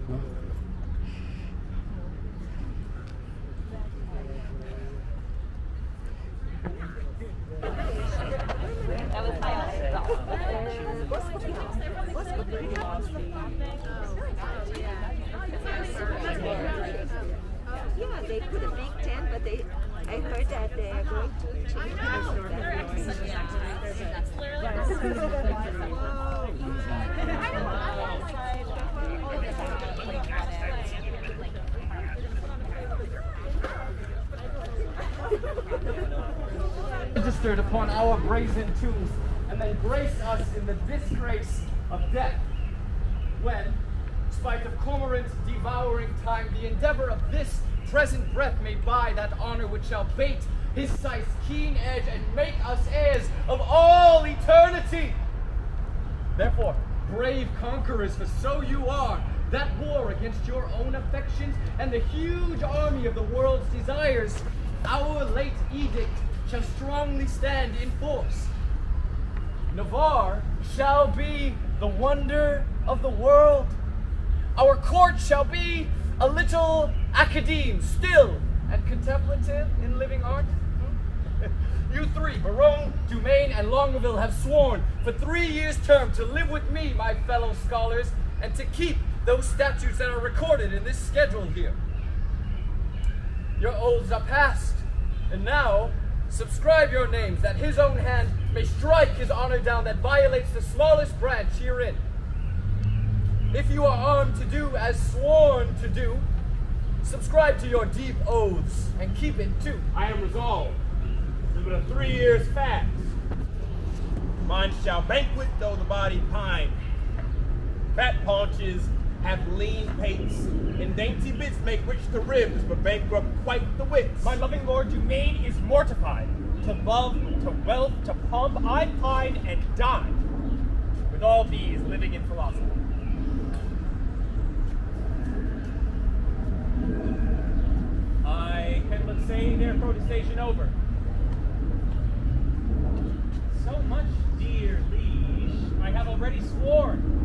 Yeah, they put a big tent, but I heard that they are going to change registered upon our brazen tombs, and then grace us in the disgrace of death, when, spite of cormorant devouring time, the endeavor of this present breath may buy that honor which shall bait his scythe's keen edge and make us heirs of all eternity. Therefore, brave conquerors, for so you are, that war against your own affections and the huge army of the world's desires, our late edict shall strongly stand in force. Navarre shall be the wonder of the world. Our court shall be a little academe, still and contemplative in living art. You three, Berowne, Dumaine, and Longueville, have sworn for 3 years' term to live with me, my fellow scholars, and to keep those statutes that are recorded in this schedule here. Your oaths are passed, and now subscribe your names, that his own hand may strike his honor down that violates the smallest branch herein. If you are armed to do as sworn to do, subscribe to your deep oaths, and keep it too. I am resolved. But a 3 years fast. Mine shall banquet though the body pine. Fat paunches have lean pates, and dainty bits make rich the ribs, but bankrupt quite the wits. My loving lord Dumaine is mortified. To love, to wealth, to pomp, I pine and die. With all these living in philosophy. I can but say their protestation over. So much, dear liege, I have already sworn.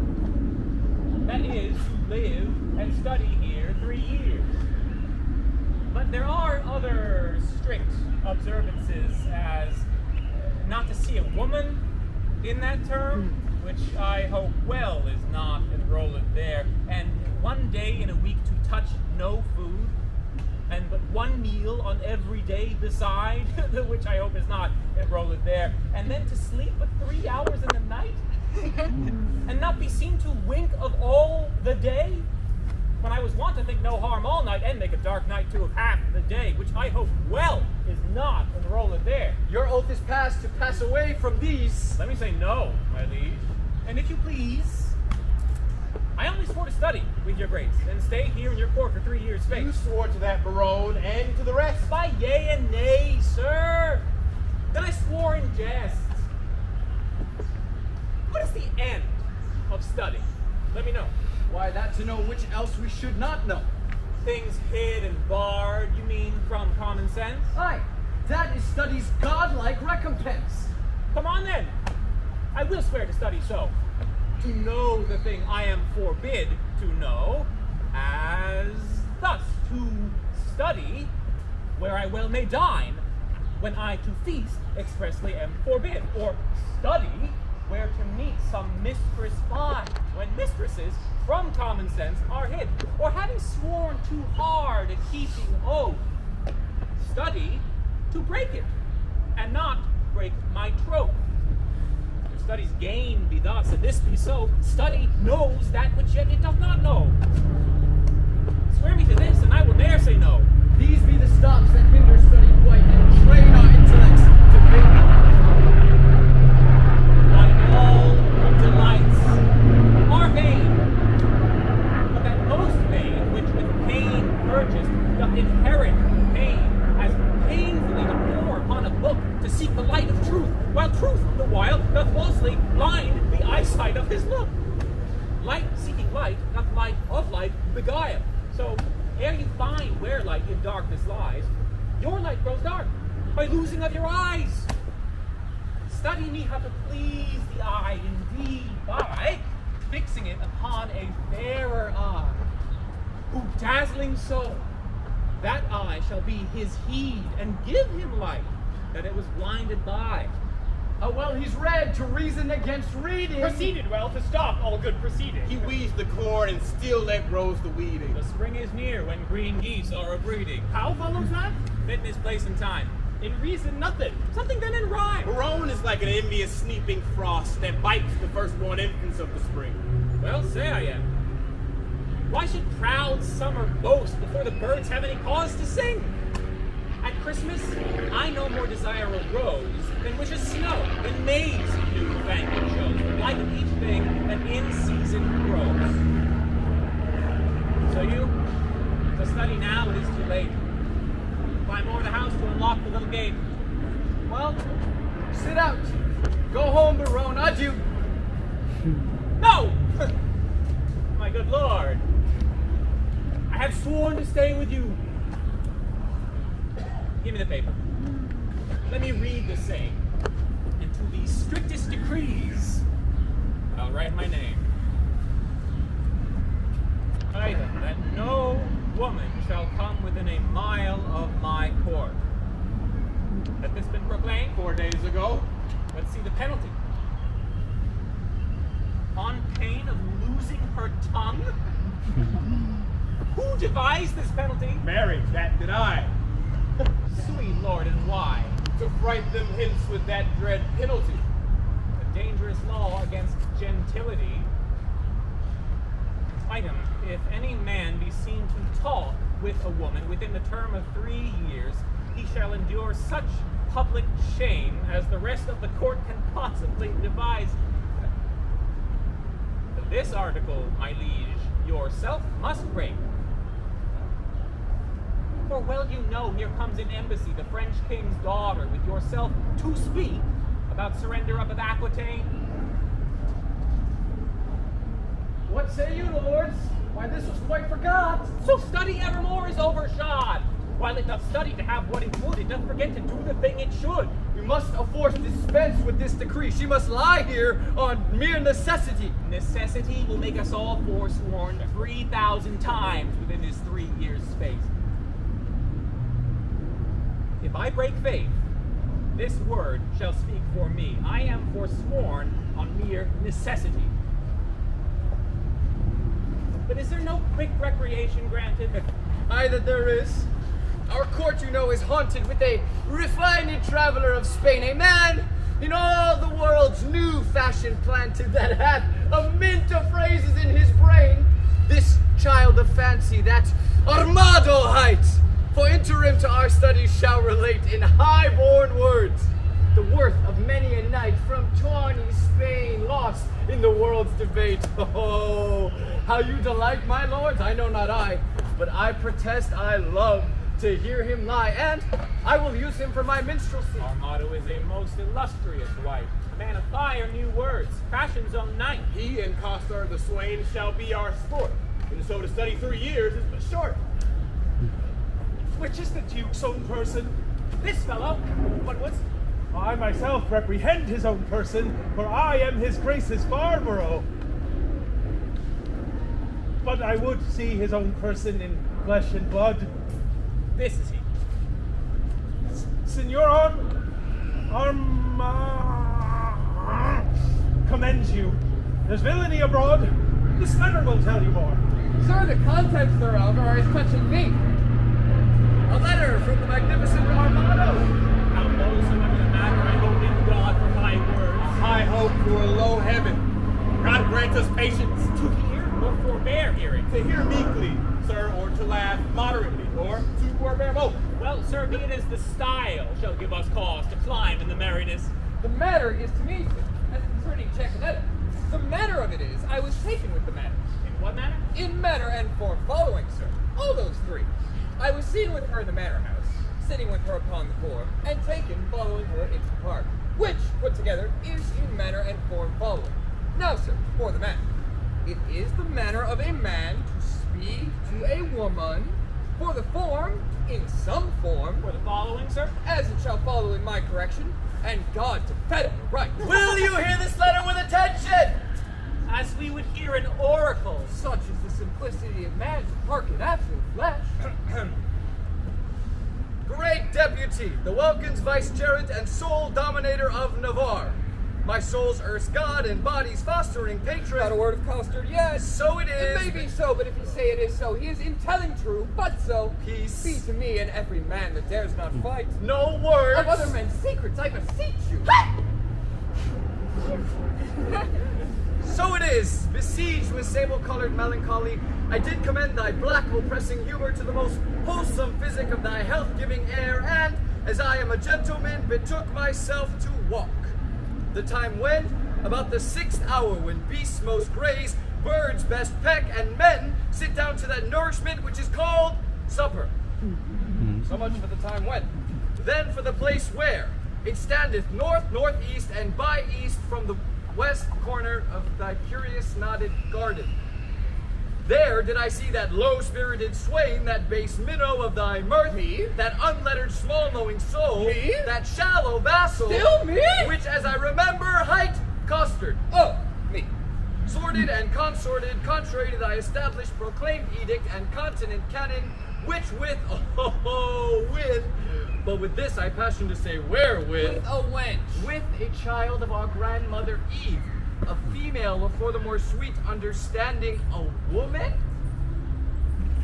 That is, to live and study here 3 years. But there are other strict observances, as not to see a woman in that term, which I hope well is not enrolled there, and 1 day in a week to touch no food, and but 1 meal on every day beside, which I hope is not enrolled there, and then to sleep but 3 hours in the night, and not be seen to wink of all the day, when I was wont to think no harm all night, and make a dark night too of half the day, which I hope well is not enrolled there. Your oath is passed to pass away from these. Let me say no, my liege, and if you please, I only swore to study with your grace, and stay here in your court for 3 years' space. You swore to that, Berowne, and to the rest. By yea and nay, sir. Then I swore in jest. What is the end of study? Let me know. Why, that to know which else we should not know. Things hid and barred, you mean from common sense? Aye, that is study's godlike recompense. Come on then. I will swear to study so. To know the thing I am forbid to know, as thus, to study where I well may dine, when I to feast expressly am forbid, or study where to meet some mistress fine, when mistresses from common sense are hid, or having sworn too hard a keeping oath, study to break it, and not break my troth. If study's gain be thus, and this be so, study knows that which yet it doth not know. Swear me to this, and I will dare say no. These be the stops that hinder study quite, and train our intellects to vain. Like all delights are vain, but that most vain, which with pain purchased, doth inherit pain, as painfully to pore upon a book to seek the light of truth, while truth, the while, doth falsely blind the eyesight of his look. Light seeking light, doth light of light beguile. So, ere you find where light in darkness lies, your light grows dark by losing of your eyes. Study me how to please the eye indeed by fixing it upon a fairer eye, dazzling so, that eye shall be his heed and give him light that it was blinded by. How well he's read to reason against reading. Proceeded well to stop all good proceeding. He weeds the corn and still let grows the weeding. The spring is near when green geese are a-breeding. How follows that? Fitness, place, and time. In reason, nothing. Something then in rhyme. Berowne is like an envious sleeping frost that bites the firstborn infants of the spring. Well, say I am. Why should proud summer boast before the birds have any cause to sing? At Christmas, I no more desire a rose than wish a snow, than May's new banquet shows, like of each thing that in season grows. So you, to study now it is too late. Climb o'er the house to unlock the little gate. Well, sit out. Go home, Berowne. Adieu. No! My good lord, I have sworn to stay with you. Give me the paper. Let me read the same. And to the strictest decrees, I'll write my name. Either that no woman shall come within a mile of my court. Has this been proclaimed? 4 days ago. Let's see the penalty. On pain of losing her tongue? Who devised this penalty? Marriage, that did I. Sweet Lord, and why? To fright them hence with that dread penalty. A dangerous law against gentility. Item, if any man be seen to talk with a woman within the term of 3 years, he shall endure such public shame as the rest of the court can possibly devise. This article, my liege, yourself must break. For well you know, here comes in embassy the French king's daughter with yourself to speak about surrender up of Aquitaine. What say you, lords? Why, this was quite forgot. So study evermore is overshod. While it doth study to have what it would, it doth forget to do the thing it should. We must of force dispense with this decree. She must lie here on mere necessity. Necessity will make us all forsworn 3,000 times within this 3 years' space. If I break faith, this word shall speak for me. I am forsworn on mere necessity. But is there no quick recreation granted? Aye, that there is. Our court, you know, is haunted with a refined traveler of Spain, a man in all the world's new fashion planted that hath a mint of phrases in his brain. This child of fancy, that armado height, for interim to our studies shall relate in high-born words the worth of many a knight from tawny Spain lost in the world's debate. Oh, how you delight, my lords, I know not I, but I protest I love to hear him lie, and I will use him for my minstrelsy. Our motto is a most illustrious wife, a man of fire, new words, fashion's own knight. He and Costar the swain shall be our sport, and so to study 3 years is but short. Which is the Duke's own person? This fellow, what was? I myself reprehend his own person, for I am his Grace's Barbaro. But I would see his own person in flesh and blood. This is he. Signor commends you. There's villainy abroad. This letter will tell you more. Sir, the contents thereof are as touching me. A letter from the magnificent Armado. How loathsoever the matter, I hope in God for my words. High hope for a low heaven. God grant us patience. To hear or forbear hearing. To hear meekly, sir, or to laugh moderately, or to forbear both. Well, sir, be it as the style shall give us cause to climb in the merriness. The matter is to me, sir, as concerning Jacqueline. The manner of it is, I was taken with the matter. In what manner? In manner and form following, sir. All those three. I was seen with her in the manor house, sitting with her upon the floor, and taken following her into the park, which, put together, is in manner and form following. Now, sir, for the manner. It is the manner of a man to speak to a woman, for the form, in some form, For the following, sir? as it shall follow in my correction, and God to fed it right. Will you hear this letter with attention? as we would hear an oracle. Such is the simplicity of man to park in absolute flesh. Great deputy, the Welkin's vicegerent and sole dominator of Navarre. My soul's earth's god and body's fostering patron. Not a word of custard yet. So it is. It may be so, but if you say it is so, he is in telling true, but so. Peace. Be to me and every man that dares not fight. No words. Of other men's secrets, I beseech you. So it is. Besieged with sable-colored melancholy, I did commend thy black oppressing humor to the most wholesome physic of thy health-giving air, and, as I am a gentleman, betook myself to walk. The time when, about the 6th hour, when beasts most graze, birds best peck, and men sit down to that nourishment which is called supper. So much for the time when. Then for the place where it standeth north, northeast, and by east from the west corner of thy curious knotted garden. There did I see that low-spirited swain, that base minnow of thy mirth, Me? that unlettered small-knowing soul, Me? that shallow vassal, Still me? which, as I remember, hight custard, Oh, me. sorted and consorted, contrary to thy established proclaimed edict and continent canon, which with, but with this I passion to say wherewith, With a wench. with a child of our grandmother Eve, a female, or for the more sweet understanding, a woman?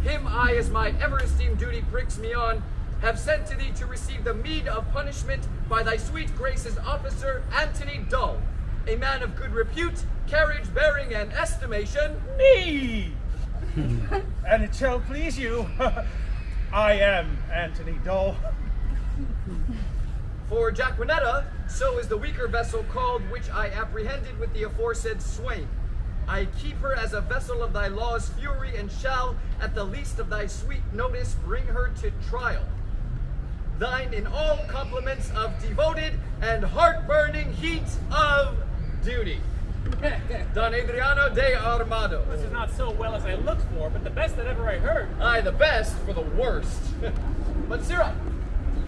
Him I, as my ever-esteemed duty pricks me on, have sent to thee to receive the meed of punishment by thy sweet grace's officer, Antony Dull, a man of good repute, carriage, bearing, and estimation. Me! And it shall please you, I am Antony Dull. For Jaquinetta, so is the weaker vessel called, which I apprehended with the aforesaid swain. I keep her as a vessel of thy law's fury, and shall, at the least of thy sweet notice, bring her to trial. Thine in all compliments of devoted and heart-burning heat of duty. Don Adriano de Armado. This is not so well as I looked for, but the best that ever I heard. Aye, the best for the worst. But Sirrah,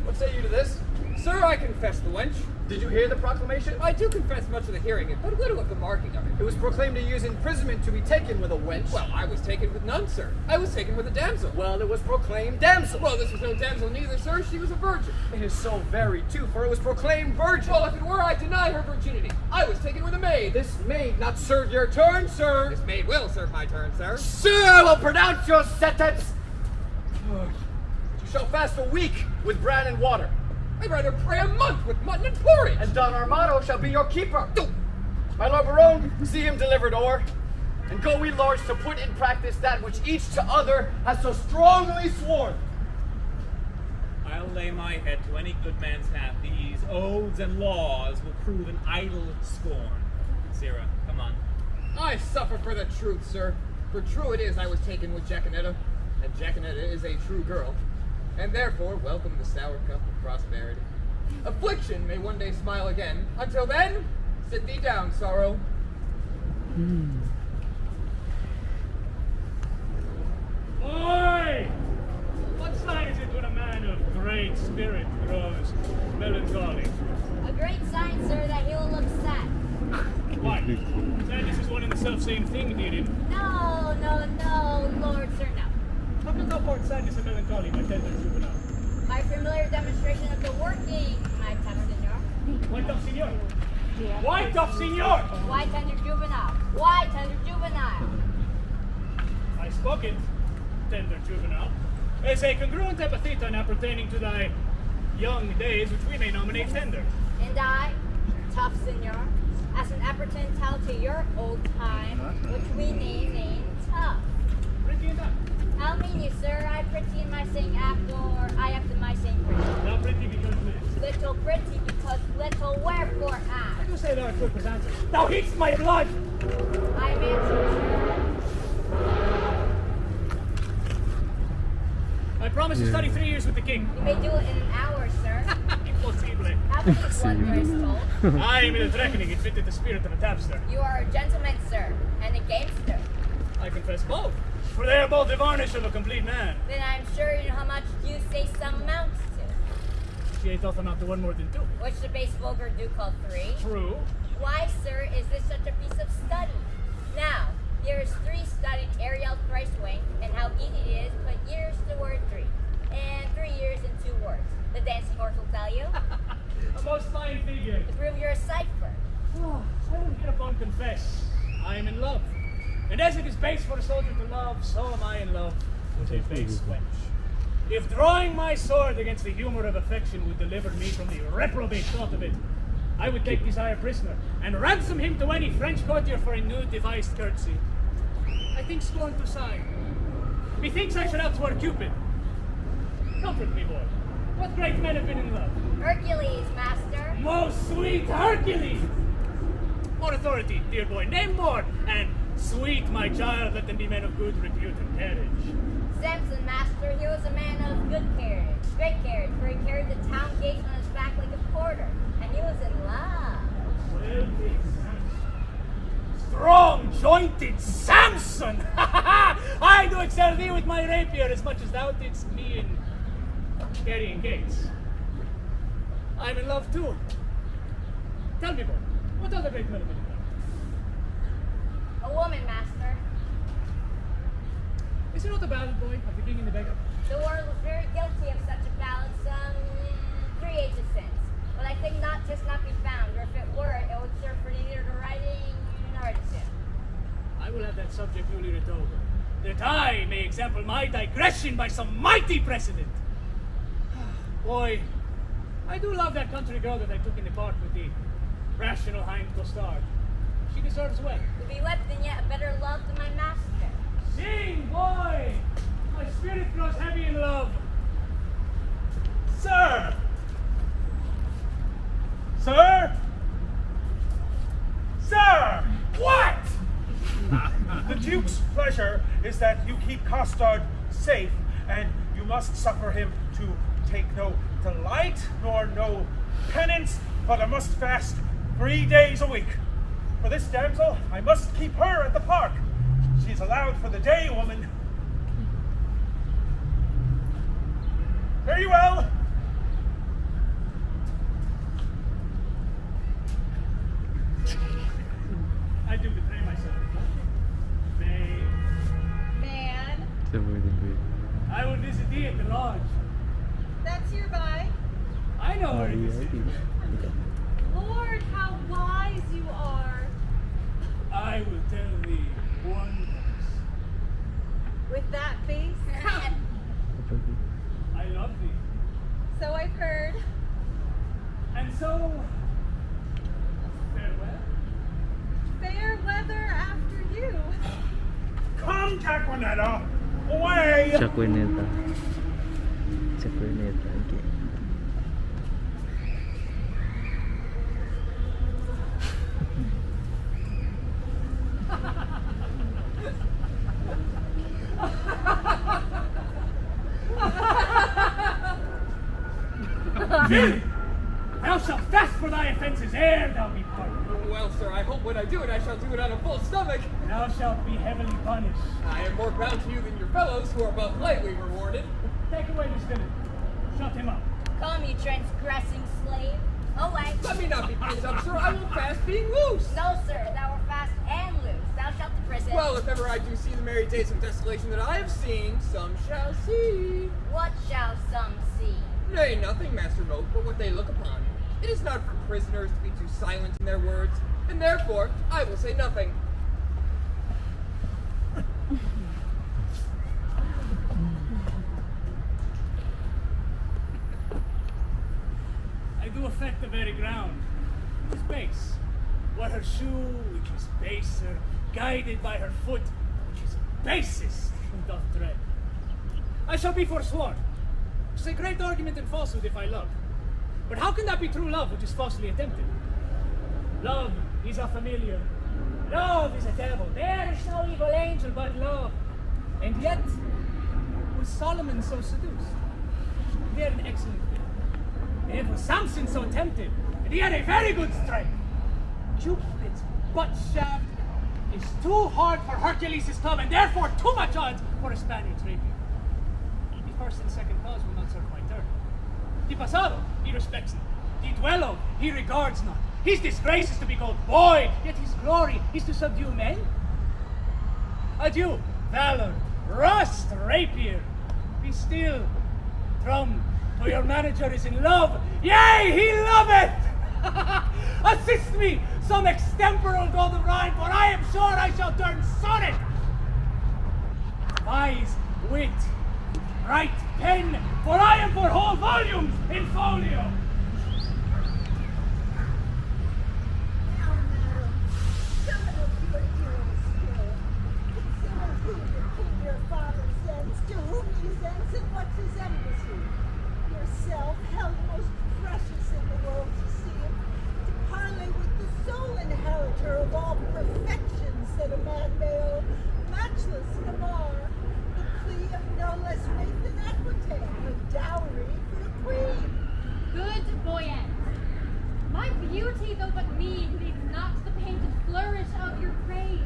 what say you to this? Sir, I confess the wench. Did you hear the proclamation? I do confess much of the hearing it, but little of the marking of It it. was proclaimed to use imprisonment to be taken with a wench. Well, I was taken with none, sir. I was taken with a damsel. Well, it was proclaimed damsel. Well, this was no damsel neither, sir. She was a virgin. It is so very too, for it was proclaimed virgin. Well, if it were, I deny her virginity. I was taken with a maid. This maid not serve your turn, sir. This maid will serve my turn, sir. Sir, I will pronounce your sentence. You shall fast a week with bran and water, I'd rather pray a month with mutton and porridge. and Don Armado shall be your keeper. My Lord Berowne, see him delivered o'er, and go we lords to put in practice that which each to other has so strongly sworn. I'll lay my head to any good man's hat. These oaths and laws will prove an idle scorn. Sirrah, come on. I suffer for the truth, sir. For true it is I was taken with Jaquinetta, and Jaquinetta is a true girl, and therefore welcome the sour cup of prosperity. Affliction may one day smile again. Until then, sit thee down, sorrow. Oi! What sign is it when a man of great spirit grows melancholy? A great sign, sir, that he will look sad. Why? Sadness is one and the self-same thing, dear. No, Lord, sir, no. How can thou part sadness and melancholy, my tender juvenile? My familiar demonstration of the working, my tough senor. White up, senor! White up, senor! Why tender juvenile? Why tender juvenile? I spoke it, tender juvenile, as a congruent epithet appertaining to thy young days, which we may nominate tender. And I, tough senor, as an appertentile to your old time, which we name tough. Pretty enough. How mean you, sir? I pretty in my saying act, or I act in my saying pretty. Thou pretty because little. Little pretty because little, wherefore I act. do say thou art quick with answers. Thou heatst my blood! I'm answering, I promise to study 3 years with the king. sir. You may do it in an hour, sir. Impossible. How many blunders told? I am in the reckoning, it fitted the spirit of a tapster. You are a gentleman, sir, and a gamester. I confess both, for they are both the varnish of a complete man. Then I'm sure you know how much you say some amounts to, She ain't often not to one more than 2. which the base vulgar do call 3. True. Why, sir, is this such a piece of study? Now, here's 3 studied Ariel thrice winged, and how easy it is to put years to the word 3, and 3 years in 2 words. The dancing horse will tell you. A most fine figure. To prove you're a cipher. Oh, I will hereupon confess, I am in love. And as it is base for a soldier to love, so am I in love with a base wench. If drawing my sword against the humor of affection would deliver me from the reprobate thought of it, I would take Desire prisoner and ransom him to any French courtier for a new devised courtesy. I think scorn to sigh. Methinks I should outswear Cupid. Comfort me, boy. What great men have been in love? Hercules, master. Most sweet Hercules! More authority, dear boy, name more. And sweet, my child, let them be men of good repute and carriage. Samson, master, he was a man of good carriage, great carriage, for he carried the town gates on his back like a porter, and he was in love. Well, Samson. Strong jointed Samson! I do excel thee with my rapier as much as thou didst me in carrying gates. I'm in love too. Tell me, boy, what other great men have been in love? A woman, master. Is there not a ballad, boy, of the king and the beggar? The world was very guilty of such a ballad some 3 ages since. But I think not 'tis not be found, or if it were, it would serve for neither the writing nor artisan. I will have that subject newly writ over, that I may example my digression by some mighty precedent. Boy, I do love that country girl that I took in the park with the rational hind costard. She deserves well. To be wept and yet a better love to my master. Sing, boy! My spirit grows heavy in love. Sir! Sir? Sir! What? The Duke's pleasure is that you keep Costard safe, and you must suffer him to take no delight nor no penance, but I must fast 3 days a week. For this damsel, I must keep her at the park. She's allowed for the day, woman. Very well. I do betray myself. Man, I will visit thee at the lodge. that's hereby. I know where it is. Lord, how wise you are. I will tell thee wonders. With that face, I love thee. so I've heard. And so, farewell. Fair weather after you. Come, Jaquanetta. Away. Chacueneta. Chacueneta, okay. Villain! Thou shalt fast for thy offences ere thou be pardoned. Well, sir, I hope when I do it, I shall do it on a full stomach. Thou shalt be heavily punished. I am more bound to you than your fellows, who are but lightly rewarded. Take away this villain. Shut him up. Come, you transgressing slave. Away. Let me not be pent up, sir. I will fast being loose. No, sir, thou art fast and loose. Thou shalt to prison. Well, if ever I do see the merry days of desolation that I have seen, some shall see. What shall some see? Nay, nothing, Master Moth, but what they look upon. It is not for prisoners to be too silent in their words, and therefore I will say nothing. I do affect the very ground, which is base. What her shoe, which is baser, guided by her foot, which is basest, doth tread. I shall be forsworn. 'Tis a great argument in falsehood if I love. But how can that be true love which is falsely attempted? Love is a familiar. Love is a devil. There is no evil angel but love. And yet, was Solomon so seduced? They had an excellent thing. And was Samson so tempted? And he had a very good strength. Cupid's butt shaft is too hard for Hercules' club, and therefore too much odds for a Spaniard's rapier. The first and second cause will not serve my turn. The pasado, he respects not. The duello, he regards not. His disgrace is to be called void, yet his glory is to subdue men. Adieu, valor, rust, rapier. Be still, drum, for your manager is in love. Yea, he loveth! Assist me, some extemporal golden rhyme, for I am sure I shall turn sonnet. Wise wit, right pen, for I am for whole volumes in folio. To whom he sends and what's his embassy? Yourself, held most precious in the world to see him, to parley with the sole inheritor of all perfections that a man may own, matchless Navarre, the plea of no less weight than equity, a dowry for a queen. Good boyette, my beauty, though but mean, needs not the painted flourish of your praise.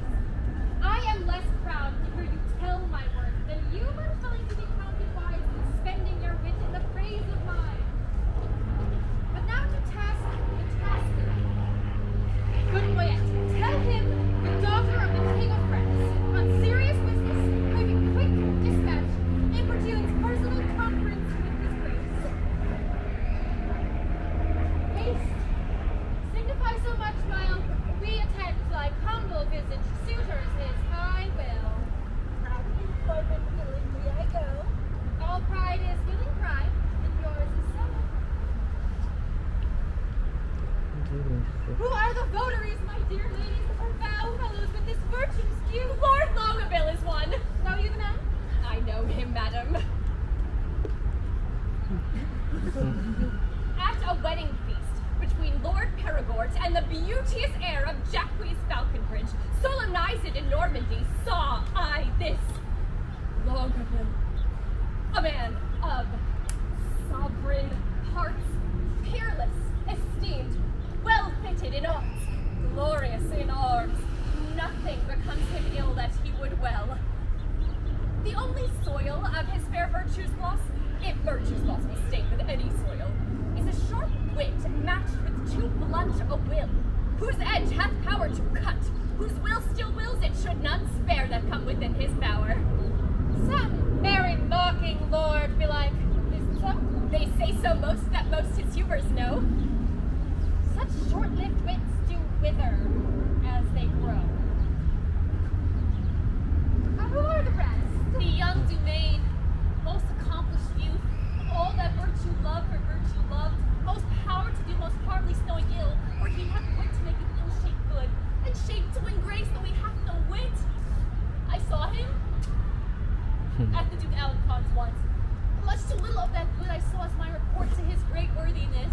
I am less proud to hear you tell my worth than you are willing to be counted wise in spending your wit in the praise of mine. But now to task the tasker. Good boyette, tell him, the daughter of the King of France, on serious business, craving quick dispatch, importunes personal conference with his grace. Haste! Signify so much while we attend like humble visage suitors his high will. Proud of employment willingly I go. All pride is willing pride, and yours is so. Who are the votaries, my dear ladies, of her vow fellows with this virtue's due? Lord Longaville is one. Know you the man? I know him, madam. At a wedding feast between Lord Perigord and the beauteous heir of Jacques Falconbridge, solemnized in Normandy, saw I this Longaville, a man of sovereign parts, peerless, esteemed, well fitted in arts, glorious in arms. Nothing becomes him ill that he would well. The only soil of his fair virtue's gloss, if virtue's gloss be stained with any soil, is a sharp wit matched with too blunt a will, whose edge hath power to cut, whose will still wills it should none spare that come within his power. Some merry mocking lord belike, isn't so? They say so most that most his humors know. Such short-lived wits do wither as they grow. Who are the rest? The young Dumaine, most accomplished youth, all that virtue loved for virtue loved, most power to do most hardly snowing ill, for he hath wit to make an ill shape good, and shape to win grace, though he hath no wit. I saw him at the Duke Alencon's once. Much too little of that good I saw as my report to his great worthiness.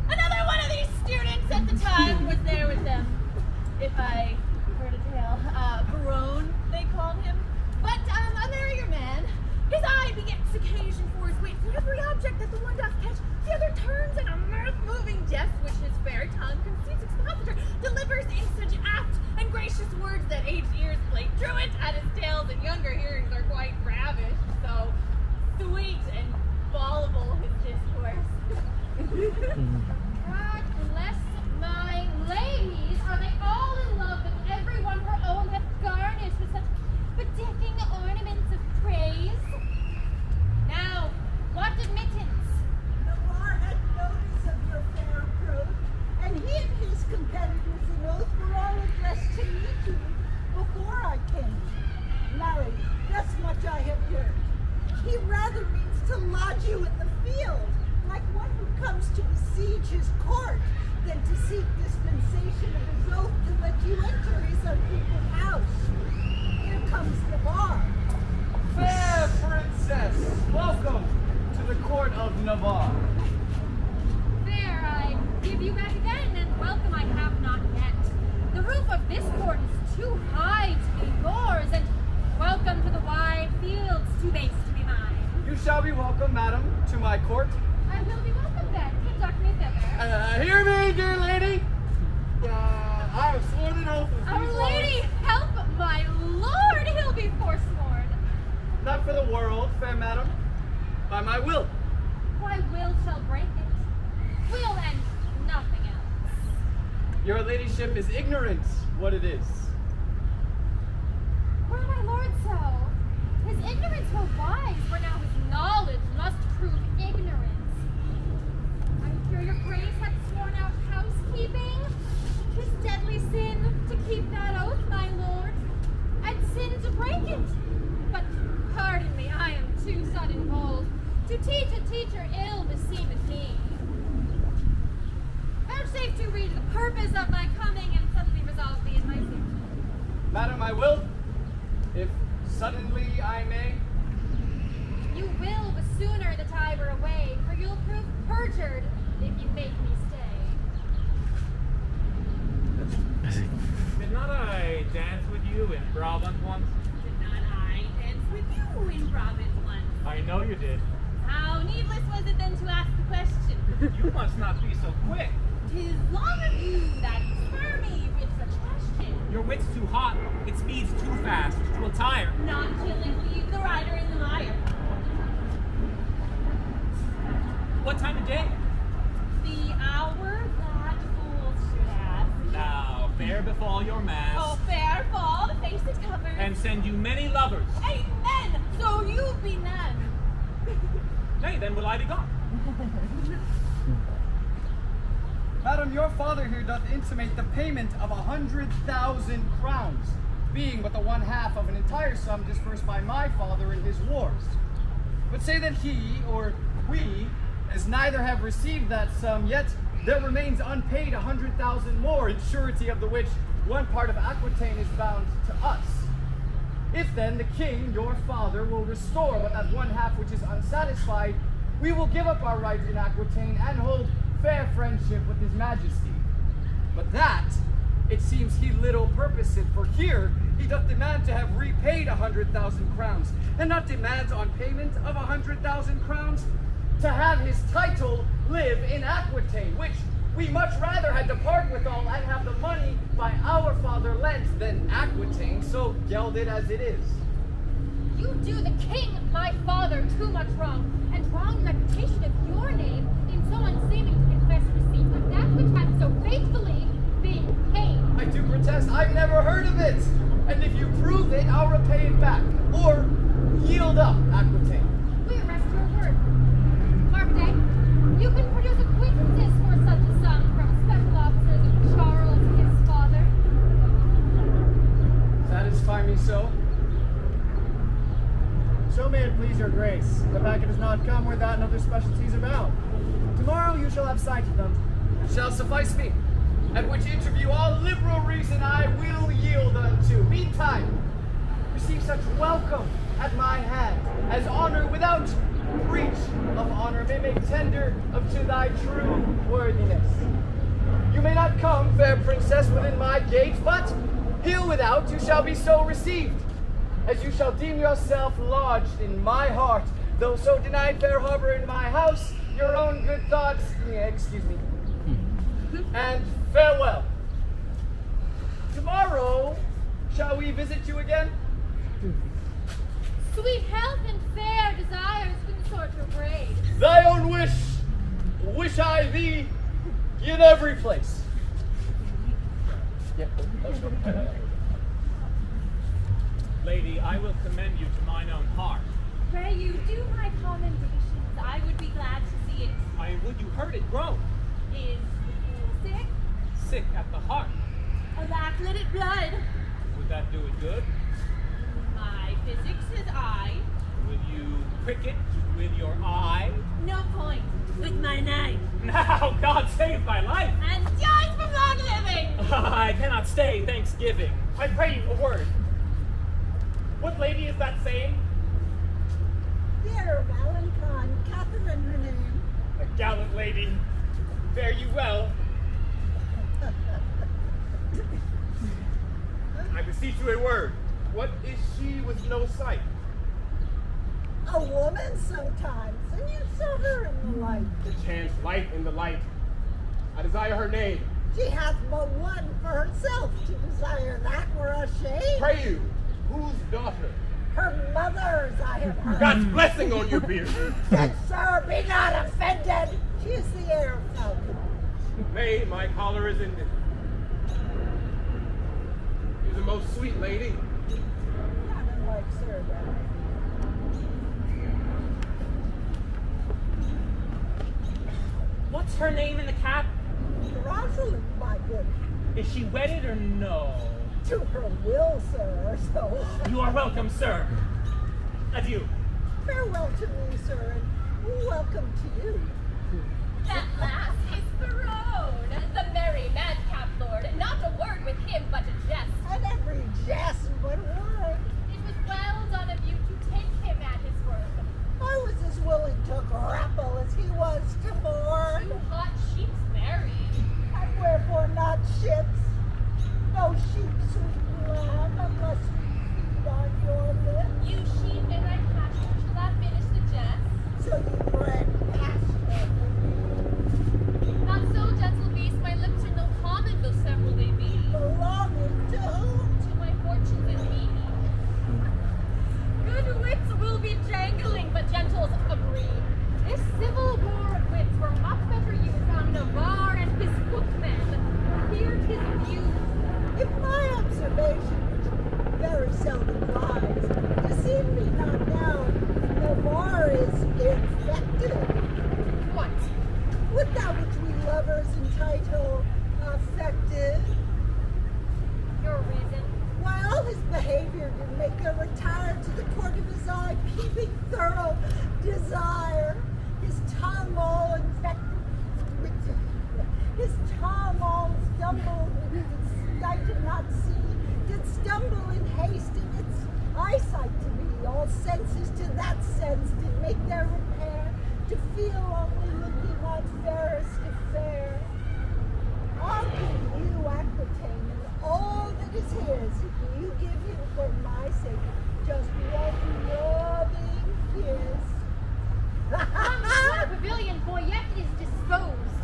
Another one of these students at the time was there with them, if I heard a tale. Berowne, they called him. But a merrier man, his eye begets occasion for his wit, for every object that the one doth catch, the other turns in a mirth-moving jest, which his fair tongue conceives expositor, delivers in such apt and gracious words that aged ears play truant at his tales, and younger hearings are quite ravished. So sweet and voluble his discourse. God bless my ladies, are they all in love that everyone her own hath garnished with such bedecking ornaments of praise? Now, what admittance? Navarre had notice of your fair approach, and he and his competitors in oath were all addressed to meet you before I came. Marry, thus much I have heard. He rather means to lodge you in the field, like one who comes to besiege his court, than to seek dispensation of his oath to let you enter his unpeopled house. Here comes Navarre. Fair princess, welcome to the court of Navarre. There, I give you back again, and welcome I have not yet. The roof of this court is too high to be yours, and welcome to the wide fields too base to be mine. You shall be welcome, madam, to my court. I will be welcome then. Conduct me thither. Hear me, dear lady. I have sworn an oath with Our these Lady, laws. help my lord, he'll be forsworn. Not for the world, fair madam, by my will. Why, will shall break it. Will and nothing else. Your ladyship is ignorant what it is. Were my lord so? His ignorance were wise, for now his knowledge must prove ignorance. I hear your grace hath sworn out housekeeping. 'Tis deadly sin to keep that oath, my lord, and sin to break it. But pardon me, I am too sudden bold. To teach a teacher ill beseemeth me. Vouchsafe to read the purpose of my coming, and suddenly resolve thee in my suit. Madam, I will, if suddenly I may. You will the sooner that I were away, for you'll prove perjured if you make me stay. Did not I dance with you in Brabant once? Did not I dance with you in Brabant once? I know you did. How needless was it then to ask the question? You must not be so quick. 'Tis long of you that spur me with such question. Your wit's too hot. It speeds too fast. 'Twill tire. Not till it leave the rider in the mire. What time of day? The hour that fools should ask. Now, fair befall your mass. Oh, fair fall, the face it covers. And send you many lovers. Amen, so you be none. Nay, then will I be gone. Madam, your father here doth intimate the payment of 100,000 crowns, being but the 1/2 of an entire sum disbursed by my father in his wars. But say that he, or we, as neither have received that sum, yet there remains unpaid 100,000 more, in surety of the which one part of Aquitaine is bound to us. If then the king, your father, will restore but that 1/2 which is unsatisfied, we will give up our right in Aquitaine and hold fair friendship with his majesty. But that, it seems he little purposeth, for here he doth demand to have repaid 100,000 crowns, and not demands on payment of 100,000 crowns to have his title live in Aquitaine, which we much rather had depart withal and have the money by our father lent than Aquitaine, so gelded as it is. You do the king, my father, too much wrong, and wrong reputation of your name in so unseeming to confess receipt of that which hath so faithfully been paid. I do protest, I've never heard of it, and if you prove it, I'll repay it back, or yield up Aquitaine. We arrest your word. Markday, you can produce acquaintances for such a sum from special officers of Charles, his father. Satisfy me so? So may it please your grace. The packet has not come where that and other specialties abound. Tomorrow you shall have sight of them. It shall suffice me, at which interview all liberal reason I will yield unto. Meantime, receive such welcome at my hand, as honor without breach of honor may make tender of to thy true worthiness. You may not come, fair princess, within my gate, but here without you shall be so received, as you shall deem yourself lodged in my heart, though so denied fair harbor in my house, your own good thoughts, excuse me, and farewell. Tomorrow, shall we visit you again? Sweet health and fair desires consort your braid. Thy own wish I thee in every place. Yep, let's go. Lady, I will commend you to mine own heart. Pray you do my commendations. I would be glad to see it. I would you heard it groan. Is the fool sick? Sick at the heart. Alack, let it blood. Would that do it good? My physics is I. Would you prick it with your eye? No point. With my knife. Now, God save thy life! And die from long living. I cannot stay Thanksgiving. I pray you a word. What lady is that saying? Dear Valentine, Catherine her name. A gallant lady. Fare you well. I beseech you a word. What is she with no sight? A woman sometimes, and you saw her in the light. The chance light in the light. I desire her name. She hath but one for herself. To desire that were a shame. Pray you, whose daughter? Her mother's, I have heard. God's blessing on your beard. Good sir, be not offended. She is the heir of Falcon. Nay, my collar is ended. She's a most sweet lady. like Sir Red. What's her name in the cap? Rosaline, my good. Is she wedded or no? To her will, sir, so. You are welcome, sir. Adieu. Farewell to me, sir, and welcome to you. That lass is Berowne, the merry madcap lord. Not a word with him, but a jest. And every jest but one. It was well done of you to take him at his word. I was as willing to grapple as he was to mourn. Two hot sheep's married. And wherefore not ships? No sheep, sweet lamb, unless we feed on your lips. You sheep in thy pasture, shall that finish the jest? So you bred pasture for me. Not so, gentle beast, my lips are no common, though several they be. Belonging to whom? To my fortunes and me. Good wits will be jangling, but gentles agree. This civil war of wits were much better used on Navarre and his bookmen. Here's his views. If my observation, which very seldom lies, deceive me not now, Navarre is infected. What? With that which we lovers entitle affected. Your reason? Why all his behavior did make her retire to the court of his eye, peeping thorough desire. His tongue all infected, his tongue all stumbled, I did not see, did stumble in haste in its eyesight to me. All senses to that sense did make their repair, to feel only looking on fairest of fair. I'll give you Aquitaine and all that is his, if you give him for my sake just one loving kiss. The pavilion boy yet is disposed.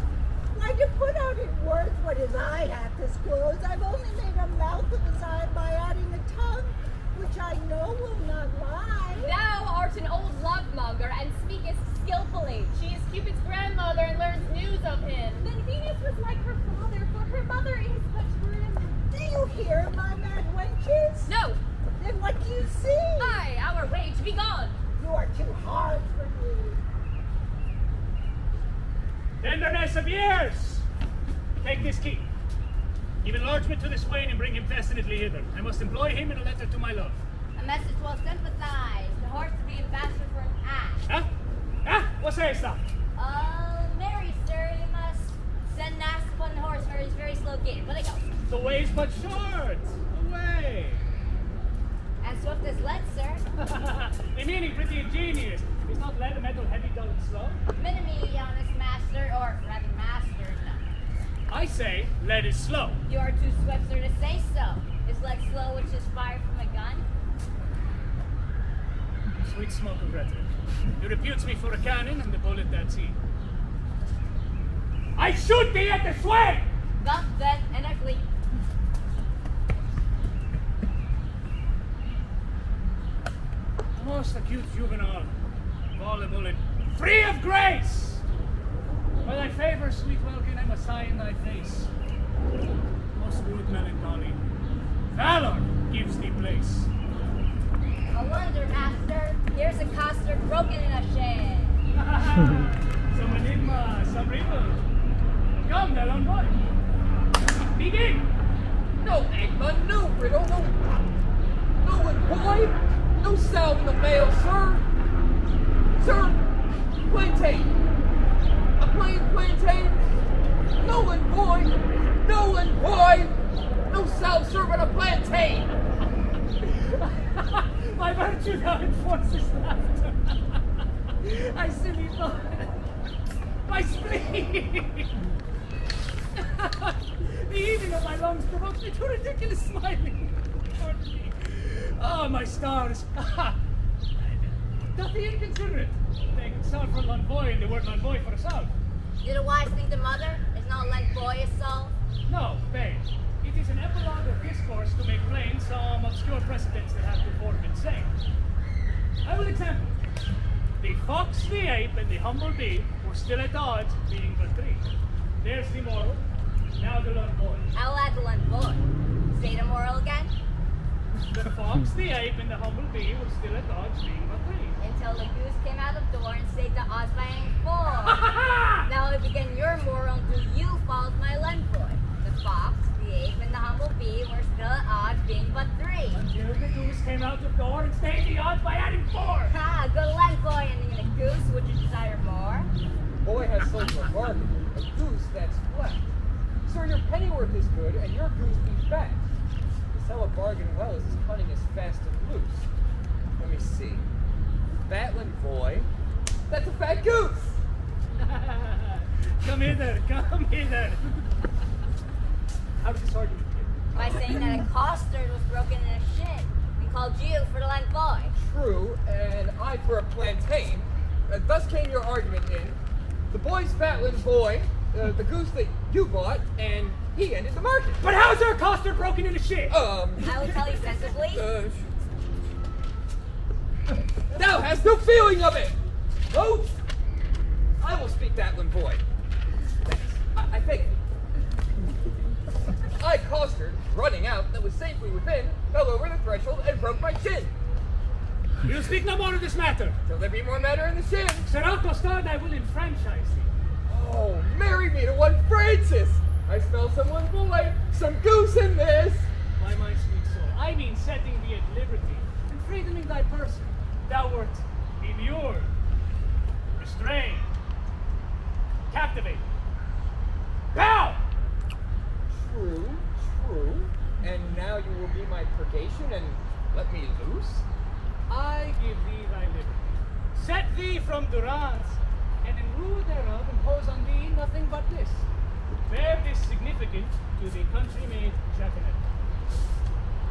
Why, to put out in words what his eye hath disclosed, I've only made a mouth of his eye by adding a tongue, which I know will not lie. Thou art an old love-monger, and speakest skillfully. She is Cupid's grandmother, and learns news of him. Then Venus was like her father, for her mother is but grim. Do you hear, my mad wenches? No! Then what do you see? Aye, our wage, be gone! You are too hard for me. Tenderness of years! Take this key. Give enlargement to this wain and bring him passionately hither. I must employ him in a letter to my love. A message will sympathize. The horse to be ambassador for an act. Huh? Huh? What sayest thou? Marry, sir, you must send an ass upon the horse, for he's very slow gaited. But I go. The way's but short. Away. As swift as lead, sir. The meaning pretty ingenious. Is not lead a metal heavy, dull, and slow? Minimi, honest master, or rather master, no. I say lead is slow. You are too swift, sir, to say so. Is lead slow, which is fired from a gun? Sweet smoke of rhetoric. You reputes me for a cannon and the bullet that's he. I shoot thee at the swag! Well, then, and I flee. A most acute juvenile, voluble and free of grace! By thy favour, sweet welkin, I must sigh in thy face. Most rude melancholy, valor gives thee place. A wonder, master. Here's a coster broken in a shed. Some enigma, some riddle. Come, Melon boy. Begin! No enigma, no riddle, no boy, no sound in the mail, sir. Sir, plantain. A plain plantain. No boy, no sound, sir, but a plantain. My virtue now enforces laughter. I silly thought. My spleen! The heaving of my lungs provokes me to ridiculous smiling. Pardon me. Ah, my stars. Doth the inconsiderate take salve for l'envoy and the word l'envoy for a salve? Did a wise thing to mother? Is not like boy a soul? No, babe. It is an epilogue of discourse to make plain some obscure precedents that have before been said. I will example. The fox, the ape, and the humble bee were still at odds, being but three. There's the moral. Now the l'envoy. I'll add the one boy. Say the moral again? The fox, the ape, and the humble bee were still at odds, being but three. Until the goose came out of door and stayed the odds by hanging four. Now I begin your moral, do you false my Lenfoy? The fox, the ape, and the humble bee were still at odds, being but three. Until the goose came out of door and stayed the odds by adding four. Ha, good Lenfoy, and in a goose, would you desire more? Boy has sold you a bargain, a goose that's flat. Sir, your pennyworth is good, and your goose be fat. To sell a bargain well is as cunning as fast and loose. Let me see. Fatland boy, that's a fat goose! Come hither, come hither. How did this argument begin? By saying that a costard was broken in a shin, and called you for the Lenfoy. True, and I for a plantain. Thus came your argument in. The boy's Fatland boy, the goose that you bought, and he ended the market. But how's our costard broken into shit? I will tell you sensibly. Thou hast no feeling of it! Oath! I will speak Fatland boy. Thanks. I beg you. I costard, running out that was safely within, fell over the threshold and broke my shin. You'll speak no more of this matter. Till there be more matter in the shin. Sirrah Costard, I will enfranchise thee. Oh, marry me to one Francis! I smell someone boy, some goose in this! My sweet soul, I mean setting thee at liberty, and freedom in thy person. Thou wert immured, restrained, captivated. Bow! True, true. And now you will be my purgation and let me loose? I give thee thy liberty. Set thee from durance, and in lieu thereof impose on thee nothing but this. Bear this significant to the country-made jaconet.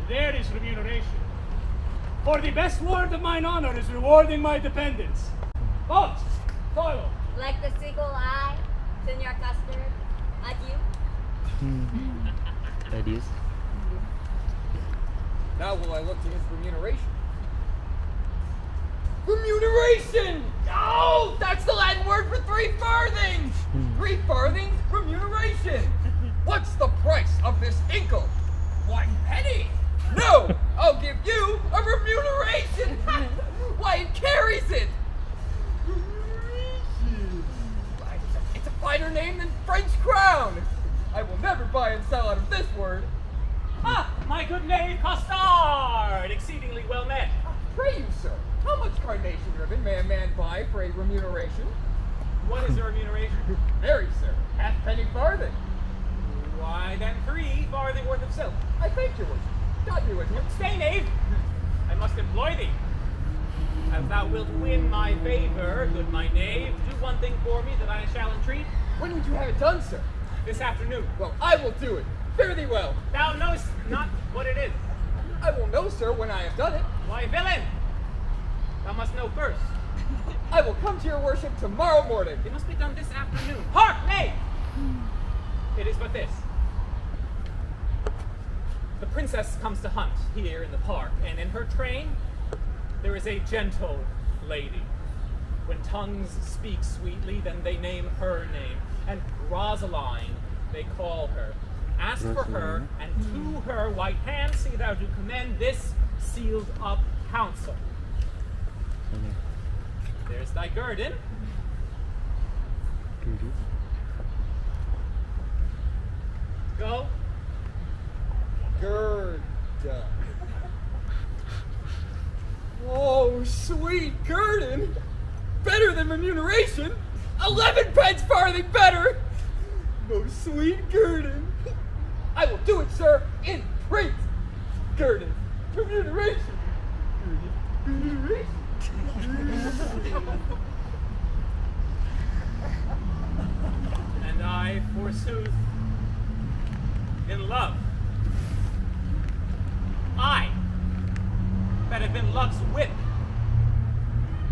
There is remuneration. For the best word of mine honor is rewarding my dependents. Both, follow. Like the sequel I, Senor Custard, adieu. That is. Now will I look to his remuneration. Remuneration! Oh, that's the Latin word for 3 farthings! 3 farthings, remuneration! What's the price of this inkle? 1 penny! No, I'll give you a remuneration! Why, it carries it! It's a finer name than French crown! I will never buy and sell out of this word. Ah, my good knave Costard! Exceedingly well met. Pray you, sir, how much carnation ribbon may a man buy for a remuneration? What is your remuneration? Very, sir, halfpenny farthing. Why then 3 farthing worth of silk. I thank your worship. God be with you. Stay, knave! I must employ thee. If thou wilt win my favor, good my knave, do one thing for me that I shall entreat. When would you have it done, sir? This afternoon. Well, I will do it. Fare thee well. Thou knowest not what it is. I will know, sir, when I have done it. Why, villain! Thou must know first. I will come to your worship tomorrow morning. It must be done this afternoon. Hark, knave! It is but this. The princess comes to hunt here in the park, and in her train there is a gentle lady. When tongues speak sweetly, then they name her name, and Rosaline they call her. Ask for her, and to her white hand see thou do commend this sealed up counsel. There's thy guerdon. Go. Gird. Oh, sweet guerdon! Better than remuneration! 11 pence farthing better! Oh, sweet guerdon! I will do it, sir, in print! Guerdon, remuneration! Remuneration! And I, forsooth, in love. I, that have been love's whip,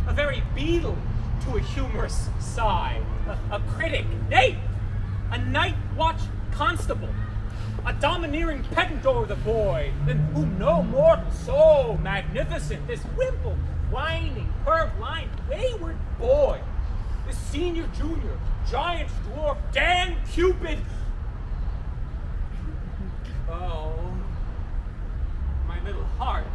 a very beetle to a humorous sigh, a critic, nay, a night watch constable, a domineering pedant o'er the boy, than whom no mortal so magnificent, this wimpled, whining, purblind, wayward boy, this senior, junior, giant, dwarf, Dan Cupid. Oh, my little heart.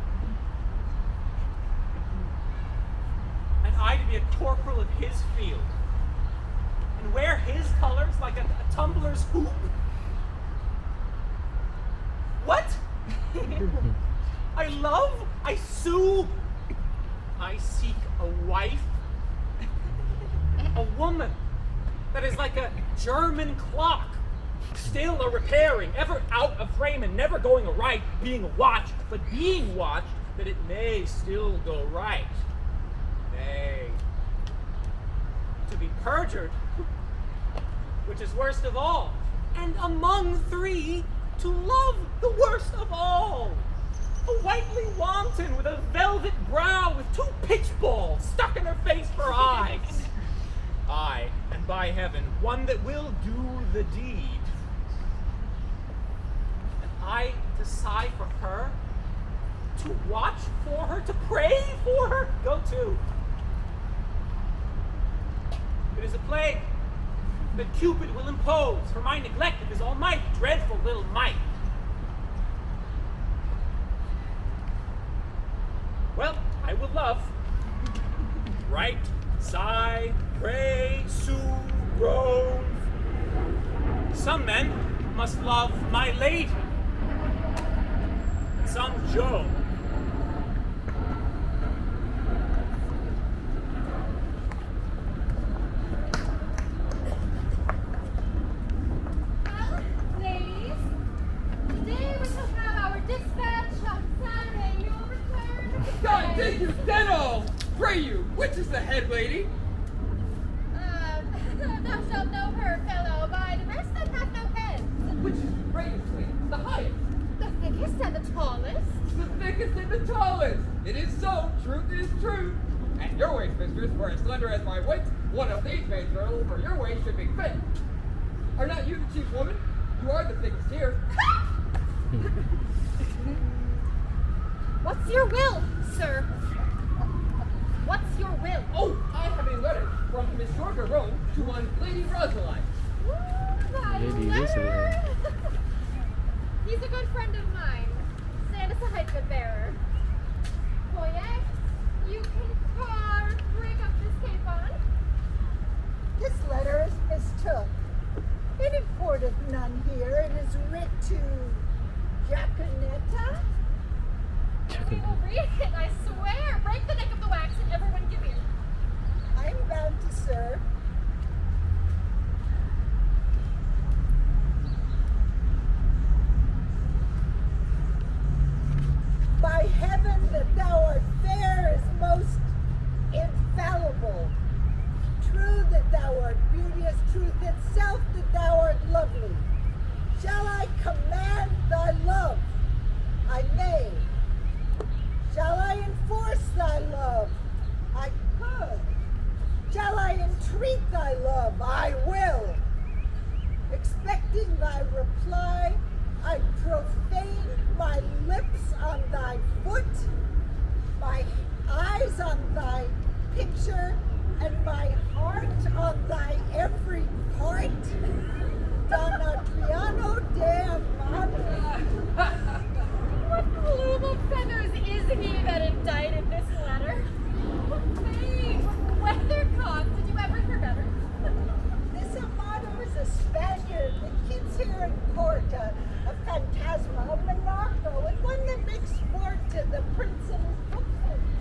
And I to be a corporal of his field, and wear his colors like a tumbler's hoop? What? I love, I sue, I seek a wife, a woman that is like a German clock, still a repairing, ever out of frame and never going aright, being watched, but being watched, that it may still go right. Nay, to be perjured, which is worst of all, and among three, to love the worst of all. A whitely wanton with a velvet brow with two pitch balls stuck in her face for eyes. Aye, and by heaven, one that will do the deed. And I to sigh for her, to watch for her, to pray for her? Go to. It is a plague that Cupid will impose for my neglect of his almighty, dreadful little might. Well, I will love, write, sigh, pray, sue, rove. Some men must love my lady, and some Joe. Well, ladies, today we shall have our dispatch on Saturday. You will return. God take you, Steno! Pray you, which is the head lady? Thou shalt know her, fellow, by the rest that hath no head. Which is the greatest lady? The highest? The thickest and the tallest. The thickest and the tallest. It is so, truth is truth. And your waist, mistress, for as slender as my weight, one of these maids girdle for your waist should be fit. Are not you the chief woman? You are the thickest here. What's your will, sir? What's your will? Oh, I have a letter from Monsieur Berowne to one Lady Rosaline. Thy letter. He's a good friend of mine. Stand aside, good bearer. Boyer, you can bring up this capon. This letter is mistook. It imported none here. It is writ to Jaconetta. We will read it, I swear. Break the neck of the wax and everyone give ear. I am bound to serve. By heaven that thou art fair is most infallible. True that thou art beauteous, truth itself that thou art lovely. Shall I command thy love? I may. Shall I enforce thy love? I could. Shall I entreat thy love? I will. Expecting thy reply, I profane my lips on thy foot, my eyes on thy picture, and my heart on thy every part. Don Adriano de Amado. What plume of feathers is he that indited this letter? Hey, weathercock, did you ever hear better? This Amado is a Spaniard that keeps here in court, a phantasma, a monarcho, and one that makes sport to the prince and his bookmates.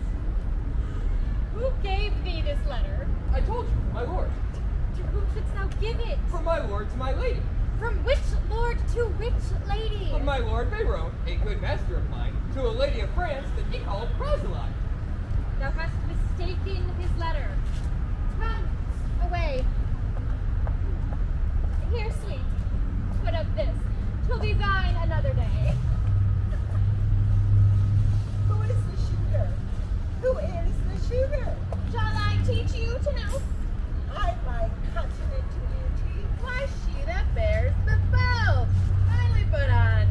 Who gave thee this letter? I told you, my lord. To whom shouldst thou give it? From my lord to my lady. From which lord to which lady? From my lord Berowne, a good master of mine, to a lady of France that he called Rosaline. Thou hast mistaken his letter. Come, away. Here, sweet, put up this. 'Twill be thine another day. Who is the shooter? Who is the shooter? Shall I teach you to know? I my continent to beauty. Why, she that bears the bow. Finely put on.